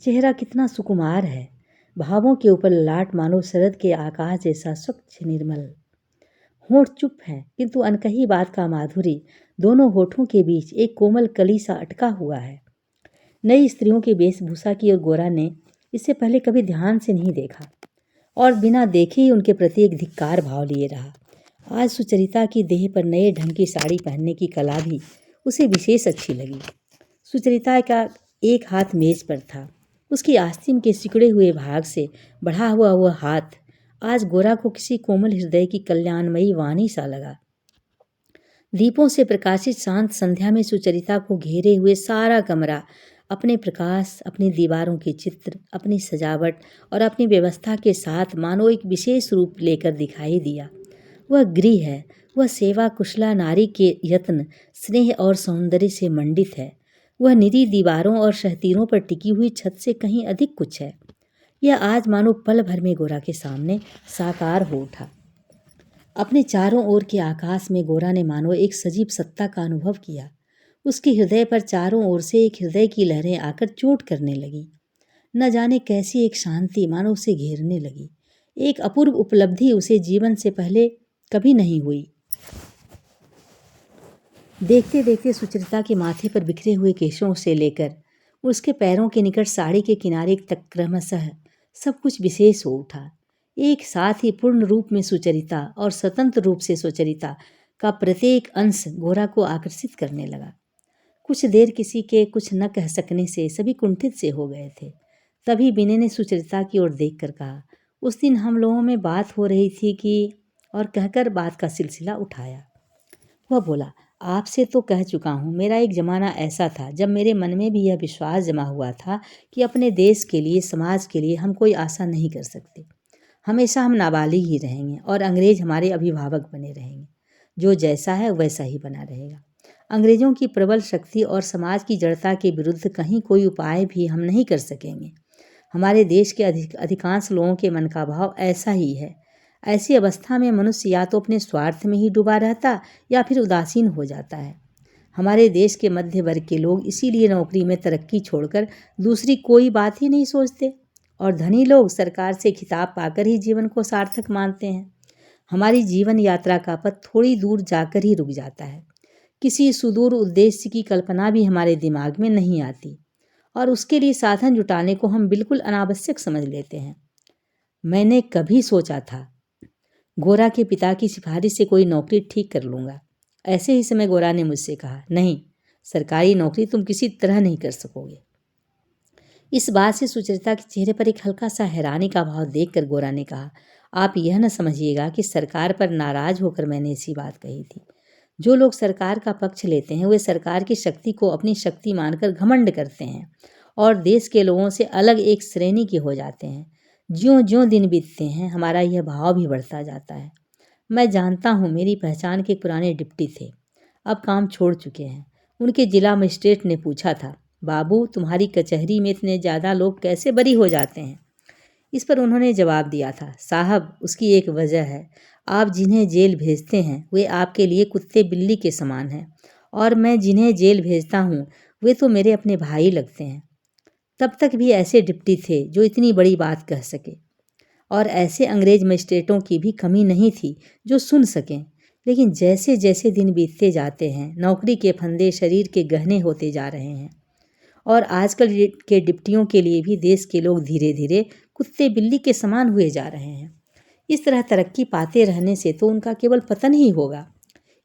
चेहरा कितना सुकुमार है, भावों के ऊपर ललाट मानो शरद के आकाश जैसा स्वच्छ निर्मल। होंठ चुप है, किंतु अनकही बात का माधुरी दोनों होठों के बीच एक कोमल कली सा अटका हुआ है। नई स्त्रियों की वेशभूषा की ओर गोरा ने इससे पहले कभी ध्यान से नहीं देखा और बिना देखे ही उनके प्रति एक धिक्कार भाव लिए रहा। आज सुचरिता की देह पर नए ढंग की साड़ी पहनने की कला भी उसे विशेष अच्छी लगी। सुचरिता का एक हाथ मेज पर था, उसकी आस्तीन के सिकुड़े हुए भाग से बढ़ा हुआ वह हाथ आज गोरा को किसी कोमल हृदय की कल्याणमयी वाणी सा लगा। दीपों से प्रकाशित शांत संध्या में सुचरिता को घेरे हुए सारा कमरा अपने प्रकाश, अपनी दीवारों के चित्र, अपनी सजावट और अपनी व्यवस्था के साथ मानो एक विशेष रूप लेकर दिखाई दिया। वह गृह है, वह सेवा कुशला नारी के यत्न, स्नेह और सौंदर्य से मंडित है। वह निरी दीवारों और शहतीरों पर टिकी हुई छत से कहीं अधिक कुछ है। यह आज मानो पल भर में गोरा के सामने साकार हो उठा। अपने चारों ओर के आकाश में गोरा ने मानो एक सजीव सत्ता का अनुभव किया। उसके हृदय पर चारों ओर से एक हृदय की लहरें आकर चोट करने लगी। न जाने कैसी एक शांति मानो उसे घेरने लगी। एक अपूर्व उपलब्धि उसे जीवन से पहले कभी नहीं हुई। देखते देखते सुचरिता के माथे पर बिखरे हुए केशों से लेकर उसके पैरों के निकट साड़ी के किनारे तक क्रमशः सब कुछ विशेष हो उठा। एक साथ ही पूर्ण रूप में सुचरिता और स्वतंत्र रूप से सुचरिता का प्रत्येक अंश गोरा को आकर्षित करने लगा। कुछ देर किसी के कुछ न कह सकने से सभी कुंठित से हो गए थे। तभी विनय ने सुचरिता की ओर देखकर कहा, उस दिन हम लोगों में बात हो रही थी कि, और कहकर बात का सिलसिला उठाया। वह बोला, आपसे तो कह चुका हूँ, मेरा एक ज़माना ऐसा था जब मेरे मन में भी यह विश्वास जमा हुआ था कि अपने देश के लिए, समाज के लिए हम कोई आशा नहीं कर सकते। हमेशा हम नाबालिग ही रहेंगे और अंग्रेज हमारे अभिभावक बने रहेंगे। जो जैसा है वैसा ही बना रहेगा। अंग्रेजों की प्रबल शक्ति और समाज की जड़ता के विरुद्ध कहीं कोई उपाय भी हम नहीं कर सकेंगे। हमारे देश के अधिकांश लोगों के मन का भाव ऐसा ही है। ऐसी अवस्था में मनुष्य या तो अपने स्वार्थ में ही डूबा रहता या फिर उदासीन हो जाता है। हमारे देश के मध्य वर्ग के लोग इसीलिए नौकरी में तरक्की छोड़कर दूसरी कोई बात ही नहीं सोचते और धनी लोग सरकार से खिताब पाकर ही जीवन को सार्थक मानते हैं। हमारी जीवन यात्रा का पथ थोड़ी दूर जाकर ही रुक जाता है। किसी सुदूर उद्देश्य की कल्पना भी हमारे दिमाग में नहीं आती और उसके लिए साधन जुटाने को हम बिल्कुल अनावश्यक समझ लेते हैं। मैंने कभी सोचा था गोरा के पिता की सिफारिश से कोई नौकरी ठीक कर लूँगा। ऐसे ही समय गोरा ने मुझसे कहा, नहीं, सरकारी नौकरी तुम किसी तरह नहीं कर सकोगे। इस बात से सुचरिता के चेहरे पर एक हल्का सा हैरानी का भाव देखकर गोरा ने कहा, आप यह न समझिएगा कि सरकार पर नाराज होकर मैंने ऐसी बात कही थी। जो लोग सरकार का पक्ष लेते हैं वे सरकार की शक्ति को अपनी शक्ति मानकर घमंड करते हैं और देश के लोगों से अलग एक श्रेणी के हो जाते हैं। ज्यों ज्यों दिन बीतते हैं हमारा यह भाव भी बढ़ता जाता है। मैं जानता हूँ, मेरी पहचान के एक पुराने डिप्टी थे, अब काम छोड़ चुके हैं। उनके जिला मजिस्ट्रेट ने पूछा था, बाबू तुम्हारी कचहरी में इतने ज़्यादा लोग कैसे बरी हो जाते हैं? इस पर उन्होंने जवाब दिया था, साहब उसकी एक वजह है, आप जिन्हें जेल भेजते हैं वे आपके लिए कुत्ते बिल्ली के समान हैं और मैं जिन्हें जेल भेजता हूँ वे तो मेरे अपने भाई लगते हैं। तब तक भी ऐसे डिप्टी थे जो इतनी बड़ी बात कह सके और ऐसे अंग्रेज मजिस्ट्रेटों की भी कमी नहीं थी जो सुन सकें। लेकिन जैसे जैसे दिन बीतते जाते हैं नौकरी के फंदे शरीर के गहने होते जा रहे हैं और आजकल के डिप्टियों के लिए भी देश के लोग धीरे धीरे कुत्ते बिल्ली के समान हुए जा रहे हैं। इस तरह तरक्की पाते रहने से तो उनका केवल पतन ही होगा।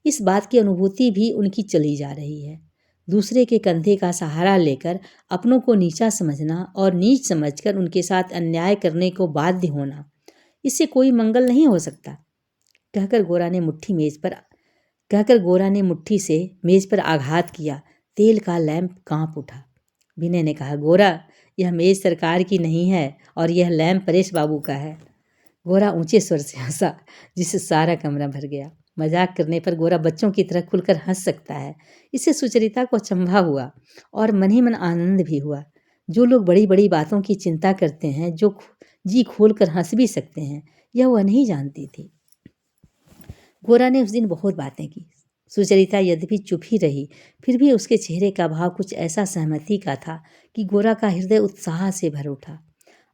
इस बात की अनुभूति भी उनकी चली जा रही है। दूसरे के कंधे का सहारा लेकर अपनों को नीचा समझना और नीच समझकर उनके साथ अन्याय करने को बाध्य होना, इससे कोई मंगल नहीं हो सकता। कहकर गोरा ने मुट्ठी से मेज पर आघात किया। तेल का लैंप कांप उठा। विनय ने कहा, गोरा, यह मेज सरकार की नहीं है और यह लैंप परेश बाबू का है। गोरा ऊंचे स्वर से हंसा जिससे सारा कमरा भर गया। मजाक करने पर गोरा बच्चों की तरह खुलकर हंस सकता है, इससे सुचरिता को अचंभा हुआ और मन ही मन आनंद भी हुआ। जो लोग बड़ी बड़ी बातों की चिंता करते हैं, जो जी खोल कर हंस भी सकते हैं, यह वह नहीं जानती थी। गोरा ने उस दिन बहुत बातें की। सुचरिता यद्यपि चुप ही रही, फिर भी उसके चेहरे का भाव कुछ ऐसा सहमति का था कि गोरा का हृदय उत्साह से भर उठा।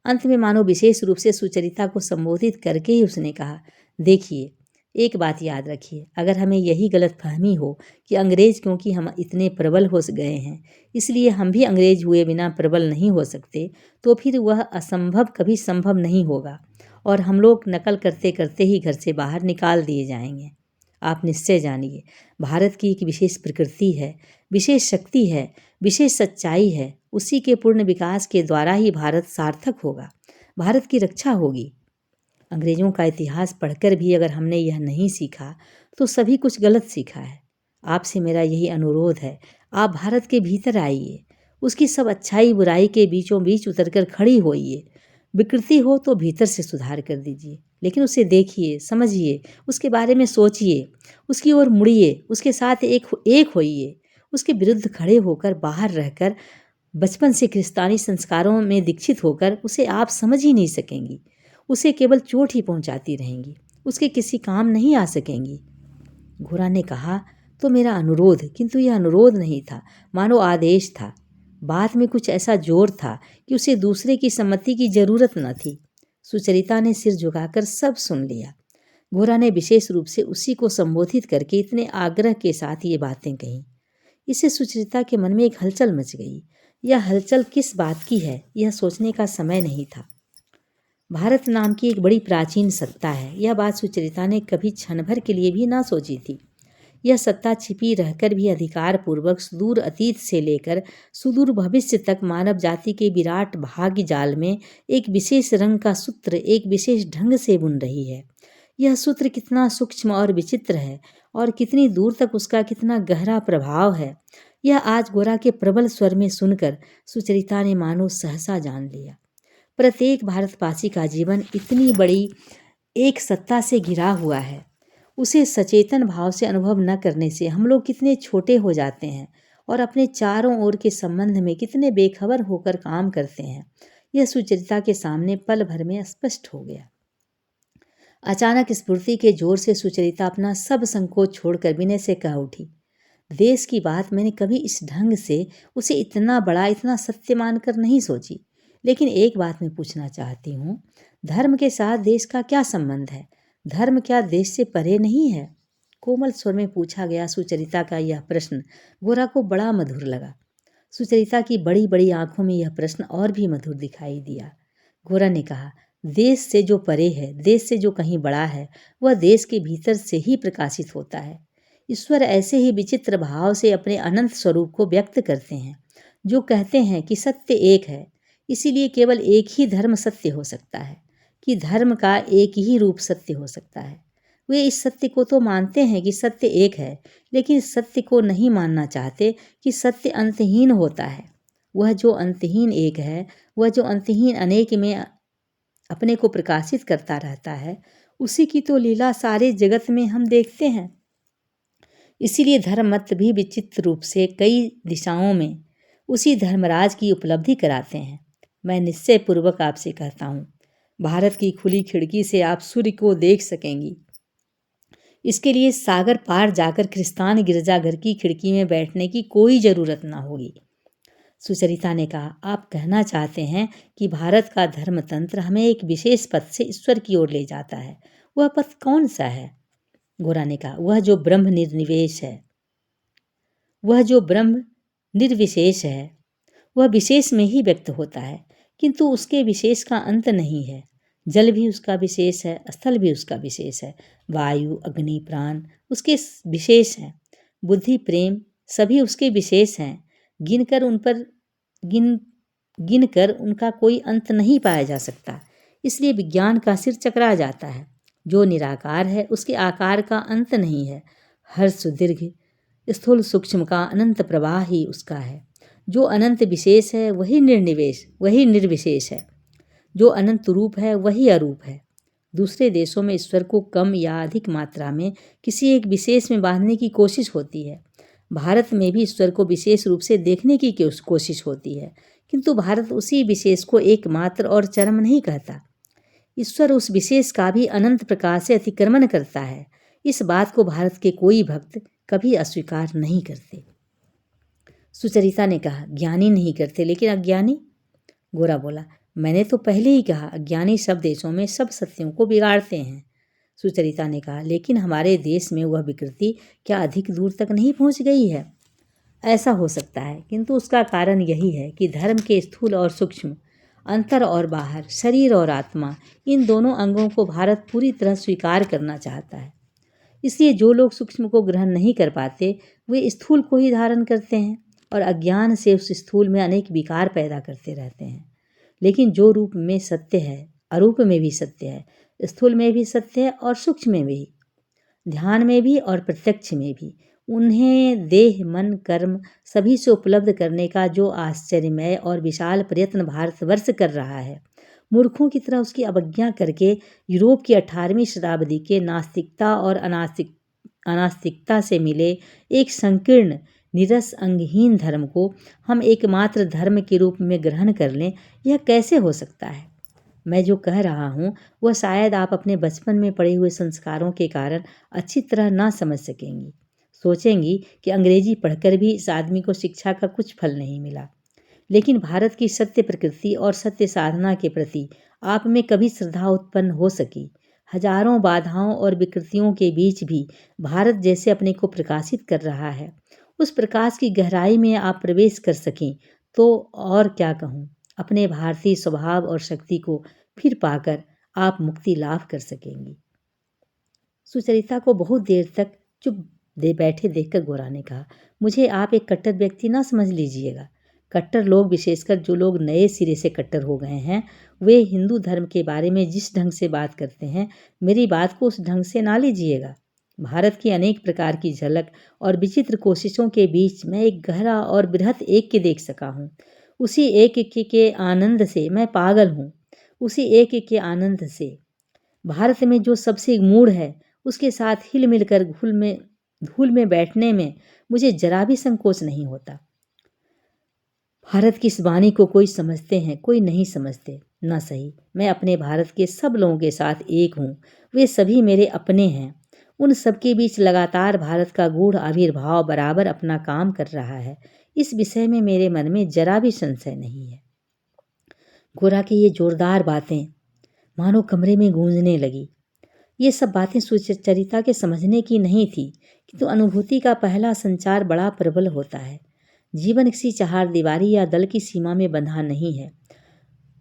अंत में मानो विशेष रूप से सुचरिता को संबोधित करके ही उसने कहा, देखिए, एक बात याद रखिए, अगर हमें यही गलतफहमी हो कि अंग्रेज क्योंकि हम इतने प्रबल हो गए हैं इसलिए हम भी अंग्रेज हुए बिना प्रबल नहीं हो सकते, तो फिर वह असंभव कभी संभव नहीं होगा और हम लोग नकल करते करते ही घर से बाहर निकाल दिए जाएंगे। आप निश्चय जानिए, भारत की एक विशेष प्रकृति है, विशेष शक्ति है, विशेष सच्चाई है। उसी के पूर्ण विकास के द्वारा ही भारत सार्थक होगा, भारत की रक्षा होगी। अंग्रेजों का इतिहास पढ़कर भी अगर हमने यह नहीं सीखा तो सभी कुछ गलत सीखा है। आपसे मेरा यही अनुरोध है, आप भारत के भीतर आइए, उसकी सब अच्छाई बुराई के बीचों बीच उतरकर खड़ी होइए। विकृति हो तो भीतर से सुधार कर दीजिए, लेकिन उसे देखिए, समझिए, उसके बारे में सोचिए, उसकी ओर मुड़िए, उसके साथ एक होइए। उसके विरुद्ध खड़े होकर बाहर रहकर बचपन से क्रिस्तानी संस्कारों में दीक्षित होकर उसे आप समझ ही नहीं सकेंगी। उसे केवल चोट ही पहुंचाती रहेंगी, उसके किसी काम नहीं आ सकेंगी। घोड़ा ने कहा, तो मेरा अनुरोध, किंतु यह अनुरोध नहीं था, मानो आदेश था। बात में कुछ ऐसा जोर था कि उसे दूसरे की सम्मति की जरूरत न थी। सुचरिता ने सिर झुकाकर सब सुन लिया। घोड़ा ने विशेष रूप से उसी को संबोधित करके इतने आग्रह के साथ ये बातें कहीं। इससे सुचरिता के मन में एक हलचल मच गई। यह हलचल किस बात की है, यह सोचने का समय नहीं था। भारत नाम की एक बड़ी प्राचीन सत्ता है, यह बात सुचरिता ने कभी क्षण भर के लिए भी ना सोची थी। यह सत्ता छिपी रहकर भी अधिकार पूर्वक सुदूर अतीत से लेकर सुदूर भविष्य तक मानव जाति के विराट भाग्य जाल में एक विशेष रंग का सूत्र एक विशेष ढंग से बुन रही है। यह सूत्र कितना सूक्ष्म और विचित्र है और कितनी दूर तक उसका कितना गहरा प्रभाव है, यह आज गोरा के प्रबल स्वर में सुनकर सुचरिता ने मानो सहसा जान लिया। प्रत्येक भारतवासी का जीवन इतनी बड़ी एक सत्ता से घिरा हुआ है, उसे सचेतन भाव से अनुभव न करने से हम लोग कितने छोटे हो जाते हैं और अपने चारों ओर के संबंध में कितने बेखबर होकर काम करते हैं, यह सुचरिता के सामने पल भर में स्पष्ट हो गया। अचानक स्फूर्ति के जोर से सुचरिता अपना सब संकोच छोड़कर विनय से कह उठी, देश की बात मैंने कभी इस ढंग से उसे इतना बड़ा, इतना सत्य मानकर नहीं सोची। लेकिन एक बात मैं पूछना चाहती हूँ, धर्म के साथ देश का क्या संबंध है? धर्म क्या देश से परे नहीं है? कोमल स्वर में पूछा गया सुचरिता का यह प्रश्न गोरा को बड़ा मधुर लगा। सुचरिता की बड़ी बड़ी आंखों में यह प्रश्न और भी मधुर दिखाई दिया। गोरा ने कहा, देश से जो परे है, देश से जो कहीं बड़ा है, वह देश के भीतर से ही प्रकाशित होता है। ईश्वर ऐसे ही विचित्र भाव से अपने अनंत स्वरूप को व्यक्त करते हैं, जो कहते हैं कि सत्य एक है, इसीलिए केवल एक ही धर्म सत्य हो सकता है, कि धर्म का एक ही रूप सत्य हो सकता है। वे इस सत्य को तो मानते हैं कि सत्य एक है, लेकिन इस सत्य को नहीं मानना चाहते कि सत्य अंतहीन होता है। वह जो अंतहीन एक है, वह जो अंतहीन अनेक में अपने को प्रकाशित करता रहता है, उसी की तो लीला सारे जगत में हम देखते हैं। इसीलिए धर्म मत भी विचित्र रूप से कई दिशाओं में उसी धर्मराज की उपलब्धि कराते हैं। मैं निश्चय पूर्वक आपसे कहता हूँ, भारत की खुली खिड़की से आप सूर्य को देख सकेंगी। इसके लिए सागर पार जाकर ख्रिस्तान गिरजाघर की खिड़की में बैठने की कोई ज़रूरत ना होगी। सुचरिता ने कहा, आप कहना चाहते हैं कि भारत का धर्मतंत्र हमें एक विशेष पथ से ईश्वर की ओर ले जाता है। वह पथ कौन सा है? गोरा ने कहा, वह जो ब्रह्म निर्निवेश है, वह जो ब्रह्म निर्विशेष है, वह विशेष में ही व्यक्त होता है, किंतु उसके विशेष का अंत नहीं है। जल भी उसका विशेष है, स्थल भी उसका विशेष है, वायु, अग्नि, प्राण उसके विशेष हैं, बुद्धि, प्रेम सभी उसके विशेष हैं। गिनकर उनका कोई अंत नहीं पाया जा सकता। इसलिए विज्ञान का सिर चकरा जाता है। जो निराकार है, उसके आकार का अंत नहीं है। हर सुदीर्घ स्थूल सूक्ष्म का अनंत प्रवाह ही उसका है। जो अनंत विशेष है वही निर्विशेष है। जो अनंत रूप है वही अरूप है। दूसरे देशों में ईश्वर को कम या अधिक मात्रा में किसी एक विशेष में बांधने की कोशिश होती है। भारत में भी ईश्वर को विशेष रूप से देखने की कोशिश होती है, किंतु भारत उसी विशेष को एकमात्र और चरम नहीं कहता। ईश्वर उस विशेष का भी अनंत प्रकार से अतिक्रमण करता है। इस बात को भारत के कोई भक्त कभी अस्वीकार नहीं करते। सुचरिता ने कहा, ज्ञानी नहीं करते, लेकिन अज्ञानी? गोरा बोला, मैंने तो पहले ही कहा, अज्ञानी सब देशों में सब सत्यों को बिगाड़ते हैं। सुचरिता ने कहा, लेकिन हमारे देश में वह विकृति क्या अधिक दूर तक नहीं पहुंच गई है? ऐसा हो सकता है, किंतु उसका कारण यही है कि धर्म के स्थूल और सूक्ष्म, अंतर और बाहर, शरीर और आत्मा, इन दोनों अंगों को भारत पूरी तरह स्वीकार करना चाहता है। इसलिए जो लोग सूक्ष्म को ग्रहण नहीं कर पाते, वे स्थूल को ही धारण करते हैं और अज्ञान से उस स्थूल में अनेक विकार पैदा करते रहते हैं। लेकिन जो रूप में सत्य है, अरूप में भी सत्य है, स्थूल में भी सत्य है और सूक्ष्म में भी, ध्यान में भी और प्रत्यक्ष में भी, उन्हें देह, मन, कर्म सभी से उपलब्ध करने का जो आश्चर्यमय और विशाल प्रयत्न भारतवर्ष कर रहा है, मूर्खों की तरह उसकी अवज्ञा करके यूरोप की 18वीं शताब्दी के नास्तिकता और अनास्तिकता से मिले एक संकीर्ण, निरस, अंगहीन धर्म को हम एकमात्र धर्म के रूप में ग्रहण कर लें, यह कैसे हो सकता है? मैं जो कह रहा हूँ वह शायद आप अपने बचपन में पड़े हुए संस्कारों के कारण अच्छी तरह ना समझ सकेंगी। सोचेंगी कि अंग्रेजी पढ़कर भी इस आदमी को शिक्षा का कुछ फल नहीं मिला। लेकिन भारत की सत्य प्रकृति और सत्य साधना के प्रति आप में कभी श्रद्धा उत्पन्न हो सकी? हजारों बाधाओं और विकृतियों के बीच भी भारत जैसे अपने को प्रकाशित कर रहा है, उस प्रकाश की गहराई में आप प्रवेश कर सकें तो और क्या कहूँ, अपने भारतीय स्वभाव और शक्ति को फिर पाकर आप मुक्ति लाभ कर सकेंगी। सुचरिता को बहुत देर तक चुप बैठे देखकर गोरा ने कहा, मुझे आप एक कट्टर व्यक्ति ना समझ लीजिएगा। कट्टर लोग, विशेषकर जो लोग नए सिरे से कट्टर हो गए हैं, वे हिंदू धर्म के बारे में जिस ढंग से बात करते हैं, मेरी बात को उस ढंग से ना लीजिएगा। भारत की अनेक प्रकार की झलक और विचित्र कोशिशों के बीच मैं एक गहरा और बृहत एक के देख सका हूँ। उसी एक के आनंद से मैं पागल हूँ। उसी एक के आनंद से भारत में जो सबसे मूढ़ है, उसके साथ हिल मिलकर धूल में बैठने में मुझे जरा भी संकोच नहीं होता। भारत की इस वाणी को कोई समझते हैं, कोई नहीं समझते, ना सही। मैं अपने भारत के सब लोगों के साथ एक हूँ। वे सभी मेरे अपने हैं। उन सबके बीच लगातार भारत का गूढ़ आविर्भाव बराबर अपना काम कर रहा है। इस विषय में मेरे मन में जरा भी संशय नहीं है। गोरा की ये जोरदार बातें मानो कमरे में गूंजने लगी। ये सब बातें सुचरिता के समझने की नहीं थी, किंतु अनुभूति का पहला संचार बड़ा प्रबल होता है। जीवन किसी चहार दीवारी या दल की सीमा में बंधा नहीं है।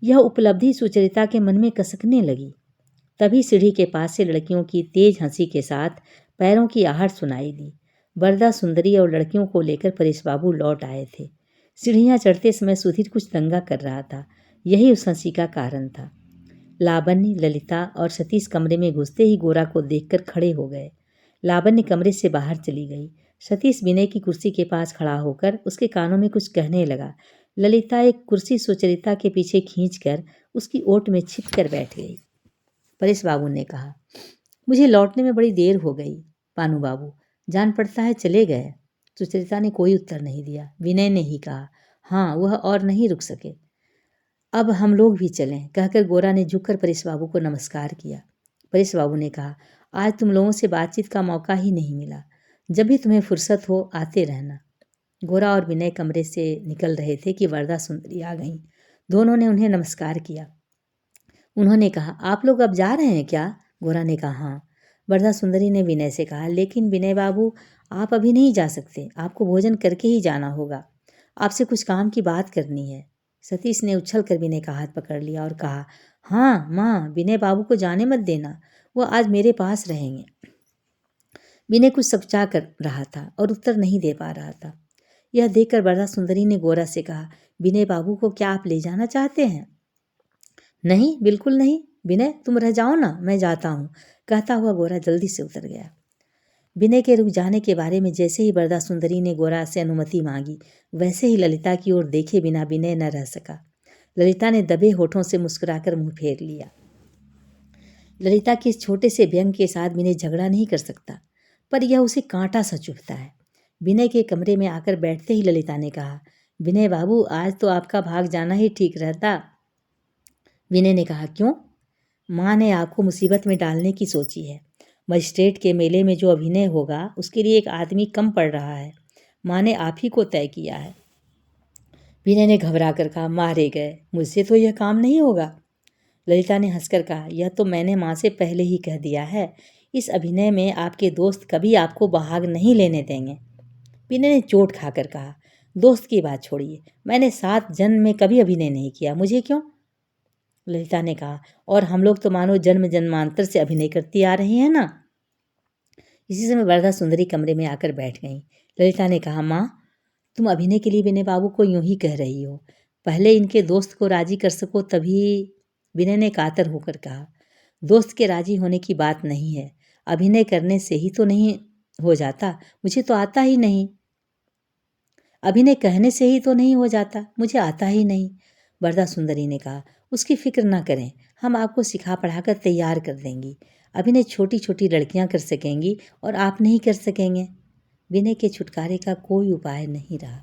यह उपलब्धि सुचरिता के मन में कसकने लगी। तभी सीढ़ी के पास से लड़कियों की तेज हंसी के साथ पैरों की आहट सुनाई दी। वरदा सुंदरी और लड़कियों को लेकर परेश बाबू लौट आए थे। सीढ़ियां चढ़ते समय सुधीर कुछ दंगा कर रहा था। यही उस हंसी का कारण था। लावण्य, ललिता और सतीश कमरे में घुसते ही गोरा को देखकर खड़े हो गए। लावण्य कमरे से बाहर चली गई। सतीश विनय की कुर्सी के पास खड़ा होकर उसके कानों में कुछ कहने लगा। ललिता एक कुर्सी सुचरिता के पीछे खींचकर उसकी ओट में छिप कर बैठ गई। परेश बाबू ने कहा, मुझे लौटने में बड़ी देर हो गई। पानू बाबू, जान पड़ता है चले गए। सुचरिता ने कोई उत्तर नहीं दिया। विनय ने ही कहा, हाँ, वह और नहीं रुक सके। अब हम लोग भी चलें, कहकर गोरा ने झुककर परेश बाबू को नमस्कार किया। परेश बाबू ने कहा, आज तुम लोगों से बातचीत का मौका ही नहीं मिला। जब भी तुम्हें फुर्सत हो आते रहना। गोरा और विनय कमरे से निकल रहे थे कि वरदा सुंदरी आ गईं। दोनों ने उन्हें नमस्कार किया। उन्होंने कहा, आप लोग अब जा रहे हैं क्या? गोरा ने कहा, हाँ। वरदा सुंदरी ने विनय से कहा, लेकिन विनय बाबू, आप अभी नहीं जा सकते। आपको भोजन करके ही जाना होगा। आपसे कुछ काम की बात करनी है। सतीश ने उछल कर विनय का हाथ पकड़ लिया और कहा, हाँ माँ, विनय बाबू को जाने मत देना। वो आज मेरे पास रहेंगे। विनय कुछ सपचा कर रहा था और उत्तर नहीं दे पा रहा था। यह देखकर वरदा सुंदरी ने गोरा से कहा, विनय बाबू को क्या आप ले जाना चाहते हैं? नहीं, बिल्कुल नहीं। विनय, तुम रह जाओ ना, मैं जाता हूँ, कहता हुआ गोरा जल्दी से उतर गया। विनय के रुक जाने के बारे में जैसे ही वरदा सुंदरी ने गोरा से अनुमति मांगी, वैसे ही ललिता की ओर देखे बिना विनय न रह सका। ललिता ने दबे होठों से मुस्कुराकर मुंह फेर लिया। ललिता के इस छोटे से व्यंग के साथ विनय झगड़ा नहीं कर सकता, पर यह उसे कांटा सा चुभता है। विनय के कमरे में आकर बैठते ही ललिता ने कहा, विनय बाबू, आज तो आपका भाग जाना ही ठीक रहता। विनय ने कहा, क्यों? माँ ने आपको मुसीबत में डालने की सोची है। मजिस्ट्रेट के मेले में जो अभिनय होगा उसके लिए एक आदमी कम पड़ रहा है। माँ ने आप ही को तय किया है। विनय ने घबरा कर कहा, मारे गए, मुझसे तो यह काम नहीं होगा। ललिता ने हंसकर कहा, यह तो मैंने माँ से पहले ही कह दिया है। इस अभिनय में आपके दोस्त कभी आपको भाग नहीं लेने देंगे। विनय ने चोट खाकर कहा, दोस्त की बात छोड़िए, मैंने 7 जन्म में कभी अभिनय नहीं किया, मुझे क्यों? ललिता ने कहा, और हम लोग तो मानो जन्म जन्मांतर से अभिनय करती आ रही हैं ना। इसी समय वरदा सुंदरी कमरे में आकर बैठ गई। ललिता ने कहा, माँ, तुम अभिनय के लिए विनय बाबू को यूं ही कह रही हो। पहले इनके दोस्त को राजी कर सको तभी। विनय ने कातर होकर कहा, दोस्त के राजी होने की बात नहीं है। अभिनय करने से ही तो नहीं हो जाता, मुझे तो आता ही नहीं। अभिनय कहने से ही तो नहीं हो जाता, मुझे आता ही नहीं। वरदा सुंदरी ने कहा, उसकी फिक्र ना करें, हम आपको सिखा पढ़ाकर तैयार कर देंगी। अभिनय छोटी छोटी लड़कियां कर सकेंगी और आप नहीं कर सकेंगे। विनय के छुटकारे का कोई उपाय नहीं रहा।